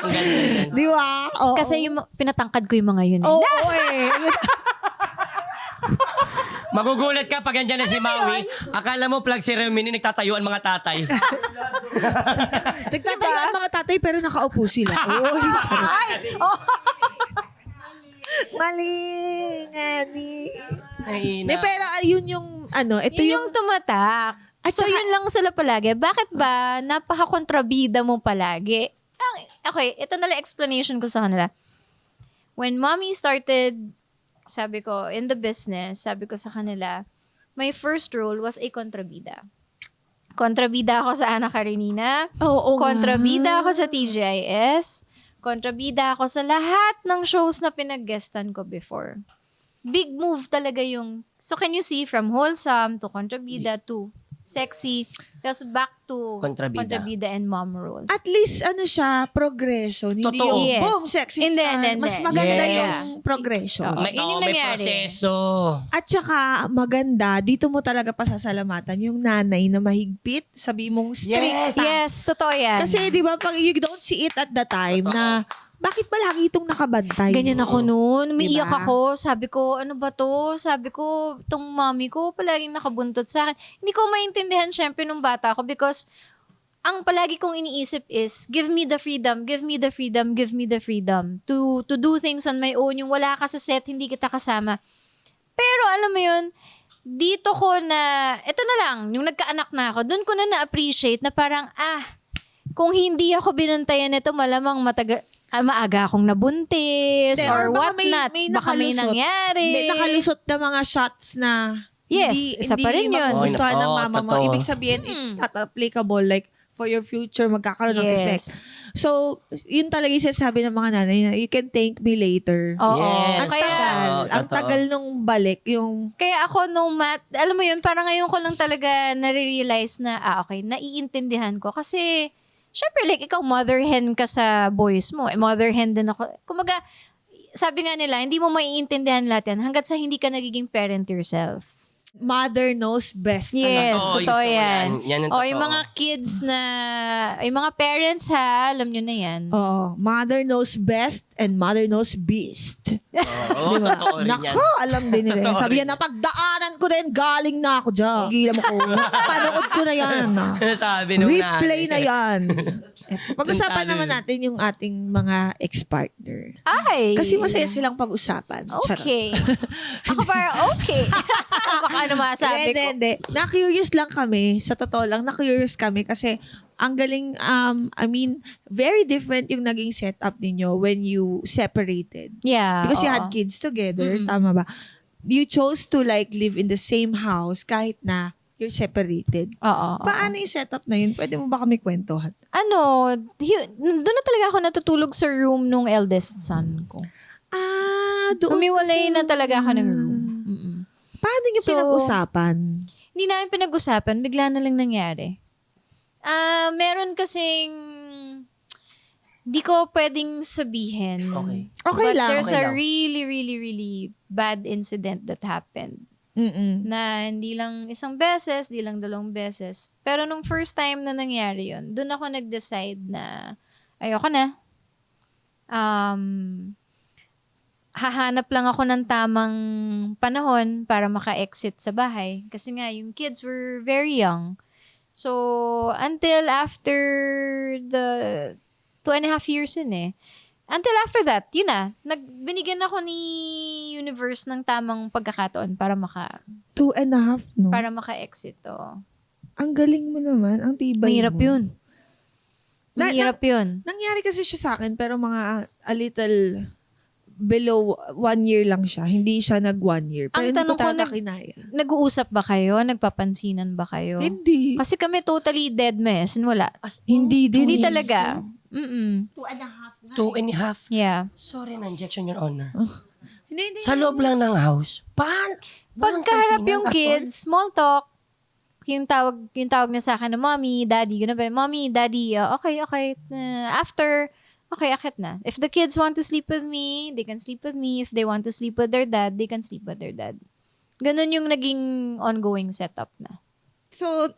Ang ganda yan.
Di ba? Oo.
Kasi yung pinatangkad ko yung mga yun.
Oo,
Magugulat ka pag andyan na si Maui. Akala mo plug ceremony, nagtatayuan mga tatay.
Nagtatay ang mga tatay pero nakaupo sila. Oy, charot.
Ay! Oh.
Mali, ngani.
Ay,
Hindi, pero ayun yung, ito
Yun
yung,
yung tumatak.
At
So,
saka-
yun lang sila palagi. Bakit ba napaka-kontrabida mo palagi? Okay, ito na lang explanation ko sa kanila. When mommy started, sabi ko, in the business, sabi ko sa kanila, my first role was a kontrabida. kontrabida ako sa Ana Karenina.
Oo nga.
Kontrabida ako sa TGIS. Kontrabida ako sa lahat ng shows na pinag-guestan ko before. Big move talaga yung... So can you see from wholesome to kontrabida to sexy, tapos back to kontrabida and mom roles.
At least, progression. Hindi
Totoo.
yung,
Yes.
boom, sexy
Hindi,
star.
hindi.
Mas maganda
Yes.
yung progression.
Oo. Yun yung
may
nangyari.
proseso.
At saka, maganda, dito mo talaga pasasalamatan yung nanay na mahigpit, sabi mong strict.
Yes, totoo yan.
Kasi, di ba, pag you don't see it at the time na, bakit palagi itong nakabantay?
Ganyan ako noon. Umiiyak
Diba?
ako. Sabi ko, ano ba to? Sabi ko, itong mami ko palaging nakabuntot sa akin. Hindi ko maintindihan syempre nung bata ako because ang palagi kong iniisip is, give me the freedom, give me the freedom, give me the freedom to do things on my own. Yung wala ka sa set, hindi kita kasama. Pero alam mo yun, dito ko na, ito na lang, yung nagkaanak na ako, doon ko na na-appreciate na parang, kung hindi ako binantayan nito, malamang maaga akong nabuntis
Hindi,
or
baka
what not. Baka may
nakalusot.
nangyari.
May nakalusot na mga shots na
Yes, isa pa rin yun.
magugustuhan ng
Oo,
mama mo.
totoo.
Ibig sabihin, it's not applicable like for your future, magkakaroon ng effect.
Yes.
So, yun talaga yung sinasabi ng mga nanay na you can thank me later.
Oo.
Yes.
Ang tagal.
Oo,
Ang
totoo.
tagal nung balik. Yung
Kaya ako alam mo yun, parang ngayon ko lang talaga nare-realize na, okay, naiintindihan ko. Kasi, syempre, like, ikaw mother hen ka sa boys mo. Mother hen din ako. Kumaga, sabi nga nila, hindi mo maiintindihan lahat yan hanggat sa hindi ka nagiging parent yourself.
mother knows best.
Yes,
Oo,
totoo
yung
yan.
yan ang
O, yung
totoo.
mga kids na, yung mga parents ha, alam nyo na yan.
Oh, mother knows best and mother knows beast.
Oo,
Diba?
totoo rin yan.
Nako, alam din nila.
Totoo
Sabi
rin
yan, napagdaanan ko din, galing na ako dyan. Gila mo ko. Panood ko na yan.
Sabi nung
Replay na yan. Pag-usapan
Tantado
naman
yun.
natin yung ating mga ex-partner.
Ay!
Kasi masaya silang pag-usapan. Charot.
Okay. Ako parang okay. Baka ano masabi ko.
Hindi. Na-curious lang kami. Sa totoo lang, na-curious kami kasi ang galing, very different yung naging setup ninyo when you separated.
Yeah.
Because you
oo.
had kids together,
Mm-mm.
tama ba? You chose to like live in the same house kahit na you're separated.
Oo.
Paano yung setup na yun? Pwede mo ba kami kwentuhan?
Doon na talaga ako natutulog sa room nung eldest son ko.
Doon
Humiwalay
kasi-
na talaga ako ng room. Mm-mm.
Paano niyo
So,
pinag-usapan?
Hindi namin pinag-usapan, bigla na lang nangyari. Meron kasing di ko pwedeng sabihin.
Okay.
Okay
But
lang.
there's
okay
a
lang.
really, really, really bad incident that happened.
Mm-mm.
Na hindi lang isang beses, di lang dalawang beses. Pero nung first time na nangyari yun, doon ako nag-decide na ayoko na. Hahanap lang ako ng tamang panahon para maka-exit sa bahay. Kasi nga, yung kids were very young. So, until after the 2.5 years yun eh. Until after that, yun na. Binigyan ako ni universe ng tamang pagkakataon para
2.5, no?
para maka-exit. Oh.
Ang galing mo naman. Ang tibay
Mahirap
mo.
yun.
Na-
Mahirap yun.
Nangyari kasi siya sa akin, pero mga a little below 1 year lang siya. Hindi siya nag 1 year. Pero
Ang
hindi ko
tanong ko,
talaga kinaya.
Nag-uusap ba kayo? Nagpapansinan ba kayo?
Hindi.
Kasi kami totally dead mess. Wala.
Hindi din.
Hindi talaga. Mm-mm.
2.5.
Yeah.
Sorry na injection, Your Honor.
Hindi.
Sa loob lang ng house.
Pagkaharap yung kids, small talk. Yung tawag na sa akin na mommy, daddy, gano'n ba? Mommy, daddy, okay. After, okay, akit na. If the kids want to sleep with me, they can sleep with me. If they want to sleep with their dad, they can sleep with their dad. Ganun yung naging ongoing setup na.
So,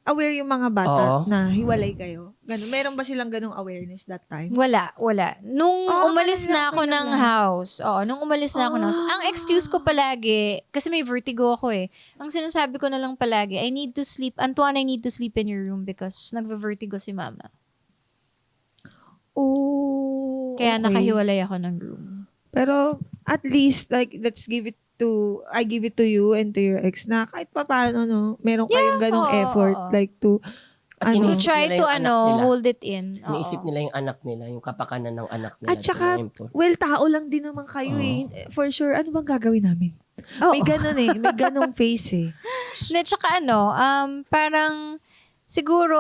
aware yung mga bata
Oo.
na hiwalay kayo? Ganun. Meron ba silang ganung awareness that time?
Wala. Nung
Oh,
umalis
okay
na ako ng
lang.
house, nung umalis na ako ng house, ang excuse ko palagi, kasi may vertigo ako eh, ang sinasabi ko na lang palagi, I need to sleep, Antoine, I need to sleep in your room because nagva-vertigo si mama.
Oh,
Kaya
okay.
nakahiwalay ako ng room.
Pero, at least, like, I give it to you and to your ex na kahit pa paano, no, meron kayong ganong
oo,
effort,
oo.
like, to,
At
To
Iniisip
try
nila
to
yung anak nila.
hold it in. Oo.
Iniisip nila yung anak nila, yung kapakanan ng anak nila.
At saka, well, tao lang din naman kayo eh. For sure, ano bang gagawin namin?
Oo.
May ganon eh. May ganong face eh.
At saka parang siguro,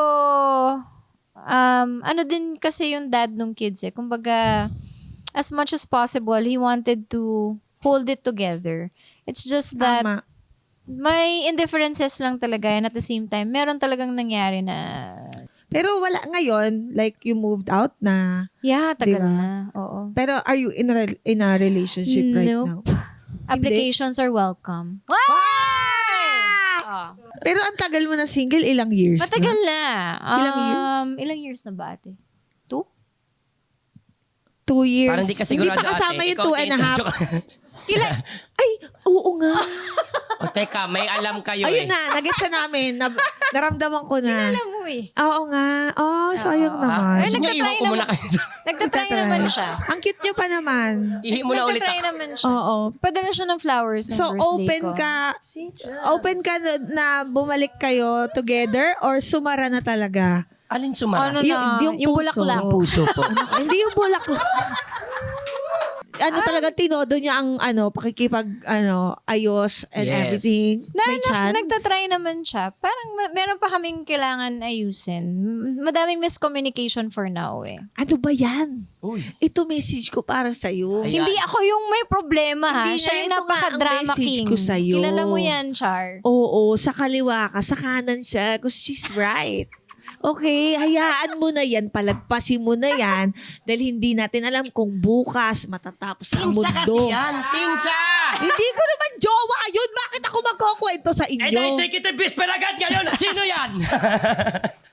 ano din kasi yung dad nung kids eh. Kumbaga, as much as possible, he wanted to hold it together. It's just that,
Tama.
may indifferences lang talaga and at the same time, meron talagang nangyari na,
Pero wala ngayon, like you moved out na.
yeah, tagal
Diba?
na. Oo.
Pero are you in a relationship right
Nope.
now?
Applications are welcome. Ah,
Pero ang tagal mo na single, ilang years
matagal
na?
na.
Ilang years?
Ilang years na ba ate? 2?
2 years.
Parang di ka sigurado,
Hindi pa kasama
ate.
yung
Ikaw,
2.5.
Kila,
Ay, oo nga.
O teka, may alam kayo
Ayun
eh.
na, nagets na namin. Naramdaman ko na.
alam mo eh.
Oo nga. Oh, sayang
Oo.
naman.
Ay,
Gusto nyo,
nagtatry
iwan ko muna kayo.
Nagtatry
Nagtatry.
naman siya.
Ang cute niyo pa naman.
Ihi mo na ulit
Nagtatry
ako.
naman siya.
Oo.
Padala siya ng flowers ng
So,
birthday
open
ko.
ka na bumalik kayo together or sumara na talaga?
Alin sumara?
Ano na? Yung
puso.
bulaklak.
Puso po.
Hindi yung bulaklak. Talaga tinodo niya ang ayos and
Yes.
everything. May chance.
Nagtatry naman siya. Parang meron pa kaming kailangan ayusin. Madaming miscommunication for now eh.
Ano ba yan?
Uy.
Ito message ko para sa'yo.
Ayan.
Hindi ako yung may problema ha.
Hindi
Siya
nga,
yung
ito nga ang
napaka-drama
message
king.
ko sa'yo.
Kilala mo yan, Char.
Oo, sa kaliwa ka, sa kanan siya, because she's right. Okay, hayaan mo na yan, palagpasin mo na yan, dahil hindi natin alam kung bukas matatapos ang
Sinsya kasi
mundo.
yan. Sinsya!
Hindi ko naman jowa yun. Bakit ako magkukwento sa
Eh,
inyo?
na-executive whisper agad ngayon. Sino yan?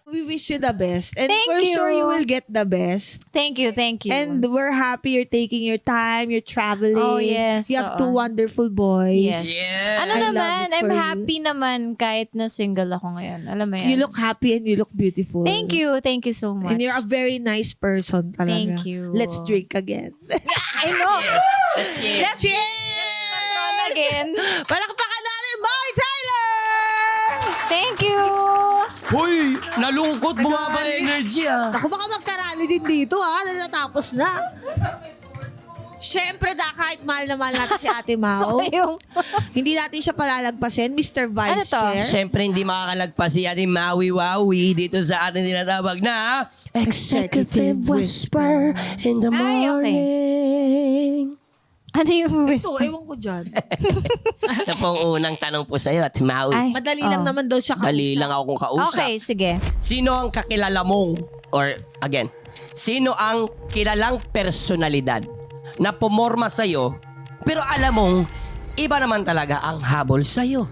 We wish you the best. And
Thank
for
you.
sure you will get the best.
Thank you, thank you.
And we're happy you're taking your time, you're traveling.
Oh, yes,
You have
oo.
2 wonderful boys.
Yes.
Yes.
Ano
I love
naman,
it
I'm
for you.
happy naman kahit na single ako ngayon. Alam mo yan.
You look happy and you look beautiful.
Thank you so much.
And you're a very nice person talaga.
Thank you.
Let's drink again.
I know.
Yes.
Cheers!
Patron again.
Palakpakan natin, Boy Tyler!
Thank you.
Hoy, nalungkot. Bumaba yung energy ah.
Ako baka magkarali din dito natapos na. Siyempre kahit mahal na mahal natin si Ate Mau,
So yung,
hindi natin siya palalagpasin, Mr. Vice
Ano to?
Chair.
Siyempre, hindi makakalagpas si ating Maui-Wawi dito sa ating tinatawag na Executive Whisper in the
Ay, okay.
morning.
ano yung
Ito,
whisper?
ewan ko dyan.
Ito pong unang tanong po sa'yo at si Maui.
Ay.
Madali lang
Oh.
naman daw siya kausap.
Dali lang ako kung kausap.
Okay, sige.
Sino ang kakilala mong, or again, sino ang kilalang personalidad na pumorma sa'yo, pero alam mong, iba naman talaga ang habol sa'yo?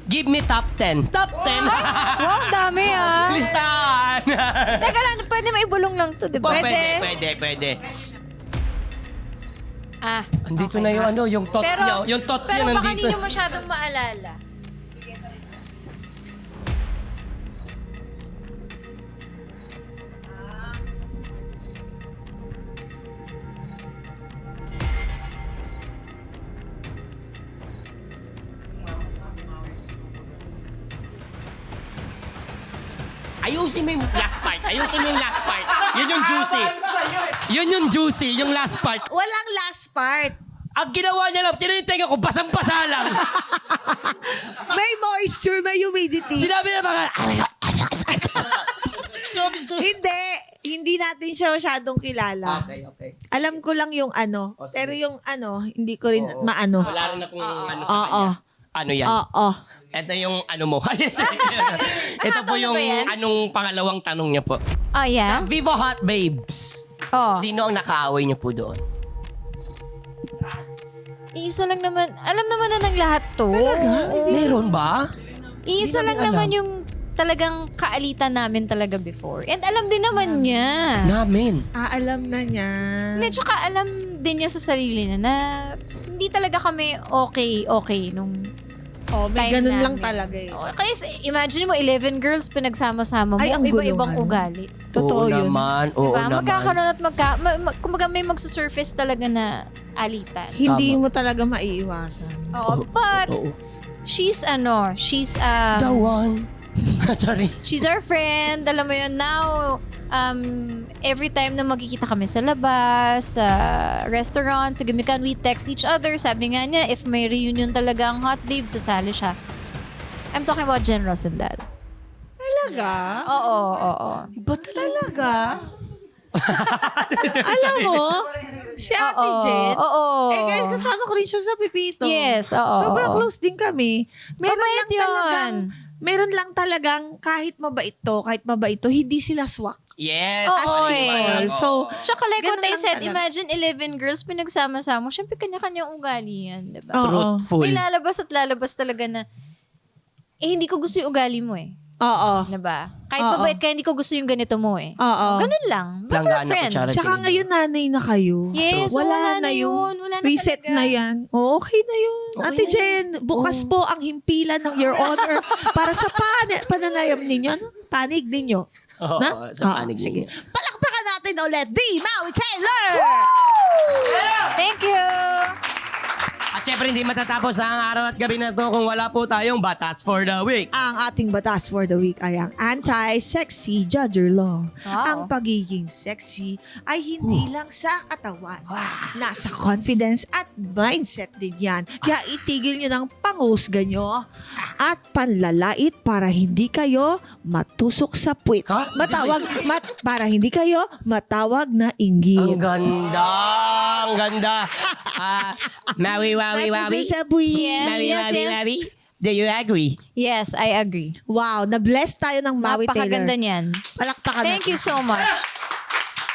Give me top 10. Top 10?
Wow, dami ah.
Listahan!
Teka lang, pwede maibulong lang to, di ba?
Pwede.
Ah.
Andito na yung yung thoughts niya. Yung thoughts niya
pero baka
nandito.
hindi nyo masyadong maalala.
Ayusin mo yung last part. Yun yung juicy. Yun yung juicy, yung last part.
Walang last part.
Ang ginawa niya lang, tinitega ko, basang-basa lang.
May moisture, may humidity.
Sinabi na mga...
Hindi natin siya masyadong kilala.
Okay.
Alam ko lang yung ano.
Oh, sige.
Pero yung hindi ko rin maano.
Wala rin akong ano sa
Oo.
kanya. Ano yan?
Oo.
Ito yung ano mo. Ito po yung
ba yan?
anong pangalawang tanong niya po.
Oh, yeah?
Sa Vivo Hot Babes,
Oh.
sino ang nakaaway niyo po doon?
Iisa lang naman. Alam naman na ng lahat to. Oo.
Meron ba?
Iisa
Hindi
lang
namin
naman
alam.
yung talagang kaalitan namin talaga before. And alam din naman niya.
Namin.
Alam na niya.
Hindi, tsaka alam din niya sa sarili niya na hindi talaga kami okay nung
May
time
ganun
namin.
lang talaga eh.
Oh, kaya imagine mo, 11 girls pinagsama-sama mo,
Ay, ang gulo
iba-ibang
nga.
ugali.
Totoo
Oo
yun.
naman. Oo
Diba?
naman.
Magkakaroon at kumbaga may magsusurface talaga na alitan.
Hindi
Tama.
mo talaga maiiwasan.
Oo, but
Oo.
she's
The one. Sorry.
she's our friend. Alam mo yun, now, every time na magkikita kami sa labas, sa restaurant, sa gamikan, we text each other. Sabi nga niya, if may reunion talaga ang Hot Babe, sasali siya. I'm talking about Jen Rosendal.
Talaga?
Oo.
Ba talaga? Alam mo, si Ate
Oo,
Jen,
oo.
guys, kasama ko rin siya sa Pipito.
Yes, oo.
Sobrang close din kami.
Mabait yun.
Meron lang talagang kahit mabait to, hindi sila swak.
Yes.
Oo,
actually,
eh.
So,
Tsaka like what
ganun
I
lang
said,
talaga.
imagine 11 girls pinagsama-sama. Siyempre, kanya-kanyang ugali yan, diba?
Oo.
truthful.
May lalabas talaga na, hindi ko gusto yung ugali mo eh.
Oo.
Diba? Kahit
Oo.
mabait ka, hindi ko gusto yung ganito mo eh.
Oo.
Ganun lang. But we're
Langgana,
friends.
kutsara.
Tsaka ngayon nanay na kayo.
Yes, wala na yun. Wala na
Reset
talaga.
na yan. Okay na yun.
Okay
Ate
na
Jen, bukas po ang himpilan ng Your Honor para sa pananayam ninyo. No? Panig ninyo.
Oo,
Na?
sa panig
sige.
ninyo.
Palakpakan natin ulit, D. Maui Taylor!
Thank you!
At syempre, hindi matatapos ang araw at gabi na to kung wala po tayong Batats for the Week.
Ang ating batas for the week ay ang anti-sexy judger law.
Wow.
Ang pagiging sexy ay hindi lang sa katawan. Nasa confidence at mindset din yan. Kaya itigil nyo ng panghusga nyo at panlalait para hindi kayo matusok sa puwit.
Ha?
Para hindi kayo matawag na
Ang
inggit.
ganda! Ang ganda! Maui, wawi, wawi.
Matusok sa puwit.
Yes,
Maui,
yes,
wawi,
yes.
wawi. Do you agree?
Yes, I agree.
Wow, na-bless tayo ng Maui Taylor.
Napakaganda niyan.
Palakpakan
Thank you so much.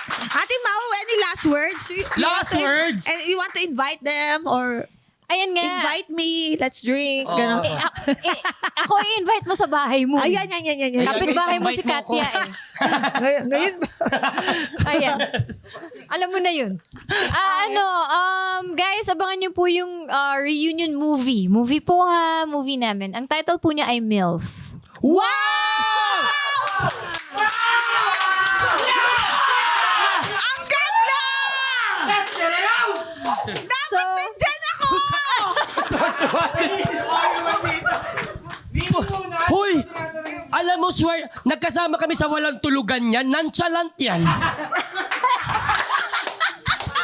Ate Mau, any last words?
Last words?
And you want to invite them or
Ayan nga.
invite me, let's drink.
Oo.
Ganun.
Ako i-invite mo sa bahay mo.
Ayan, yan.
Kapit-bahay mo si
Invite mo
Katya
ako.
eh.
Ngayon ba?
Ayan. Alam mo na yun. Guys, abangan niyo po yung reunion movie. Movie po ha, movie namin. Ang title po niya ay MILF.
Wow! Ang ganda!
So,
Diyan ako!
Hoy! Alam mo, swear, nagkasama kami sa walang tulugan yan. Nonchalant yan.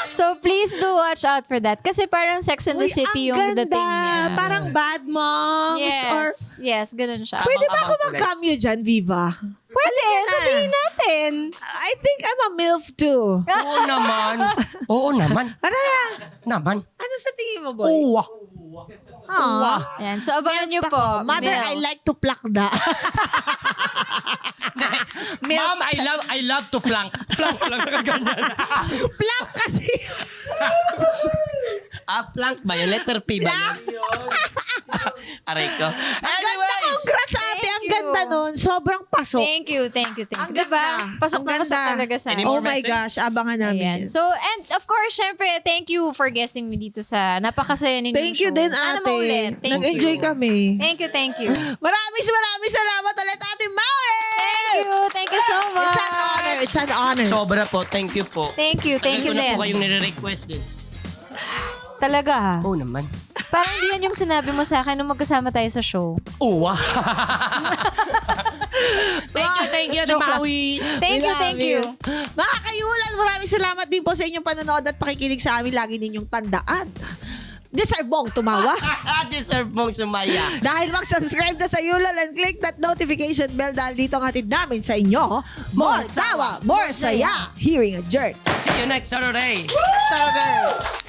so please do watch out for that. Kasi parang Sex and the
Uy,
City
ang
yung
ganda.
dating niya.
Parang Bad Moms or...
Yes, ganun siya.
Pwede ba ako
Abang-abang ko,
mag-cameo dyan, Viva?
Pwede,
na.
sabihin natin.
I think I'm a MILF too.
Oo naman. Oo naman.
Ano yan?
Naman.
Ano sa tingin mo, boy?
Uwa.
Aww.
Ayan, so abangan niyo po.
Mother,
MILF.
I like to pluck da.
Ma'am, I love to flank. Flank lang ganyan.
Pluck kasi.
Flank ba yun? Letter P ba yun? Aray ko.
Ang ganda, congrats ate. Ang
Thank you.
ganda nun. Sobrang pasok.
Thank you.
Ang
Diba?
ganda.
Pasok
Ang
na pasok
ganda.
talaga sa
Any
Oh
more
my
message?
gosh, abangan namin.
Ayan. So, and of course, syempre, thank you for guesting me dito sa napakasaya ninyo
Thank you din,
Sana
ate.
maulit. Thank
Nag-enjoy
you.
kami.
Thank you.
Maraming salamat ulit, Ate Maui!
Thank you so much.
It's an honor. It's an honor.
Sobra po. Thank you po.
Thank you
Tagal ko na
din.
po kayong nire-request din.
Talaga ha?
Oo naman.
Parang hindi yan yung sinabi mo sa akin nung magkasama tayo sa show.
Uwa. Thank you,
Joke lang.
Maui.
Thank you.
Mga kayulan, maraming salamat din po sa inyong panonood at pakikinig sa amin. Lagi ninyong tandaan. Deserve mong tumawa.
Deserve mong sumaya.
Dahil mag-subscribe ka sa Yulal and click that notification bell dahil dito ang hatid namin sa inyo. More tawa, more saya. Hearing adjourned.
See you next Saturday.
Saturday.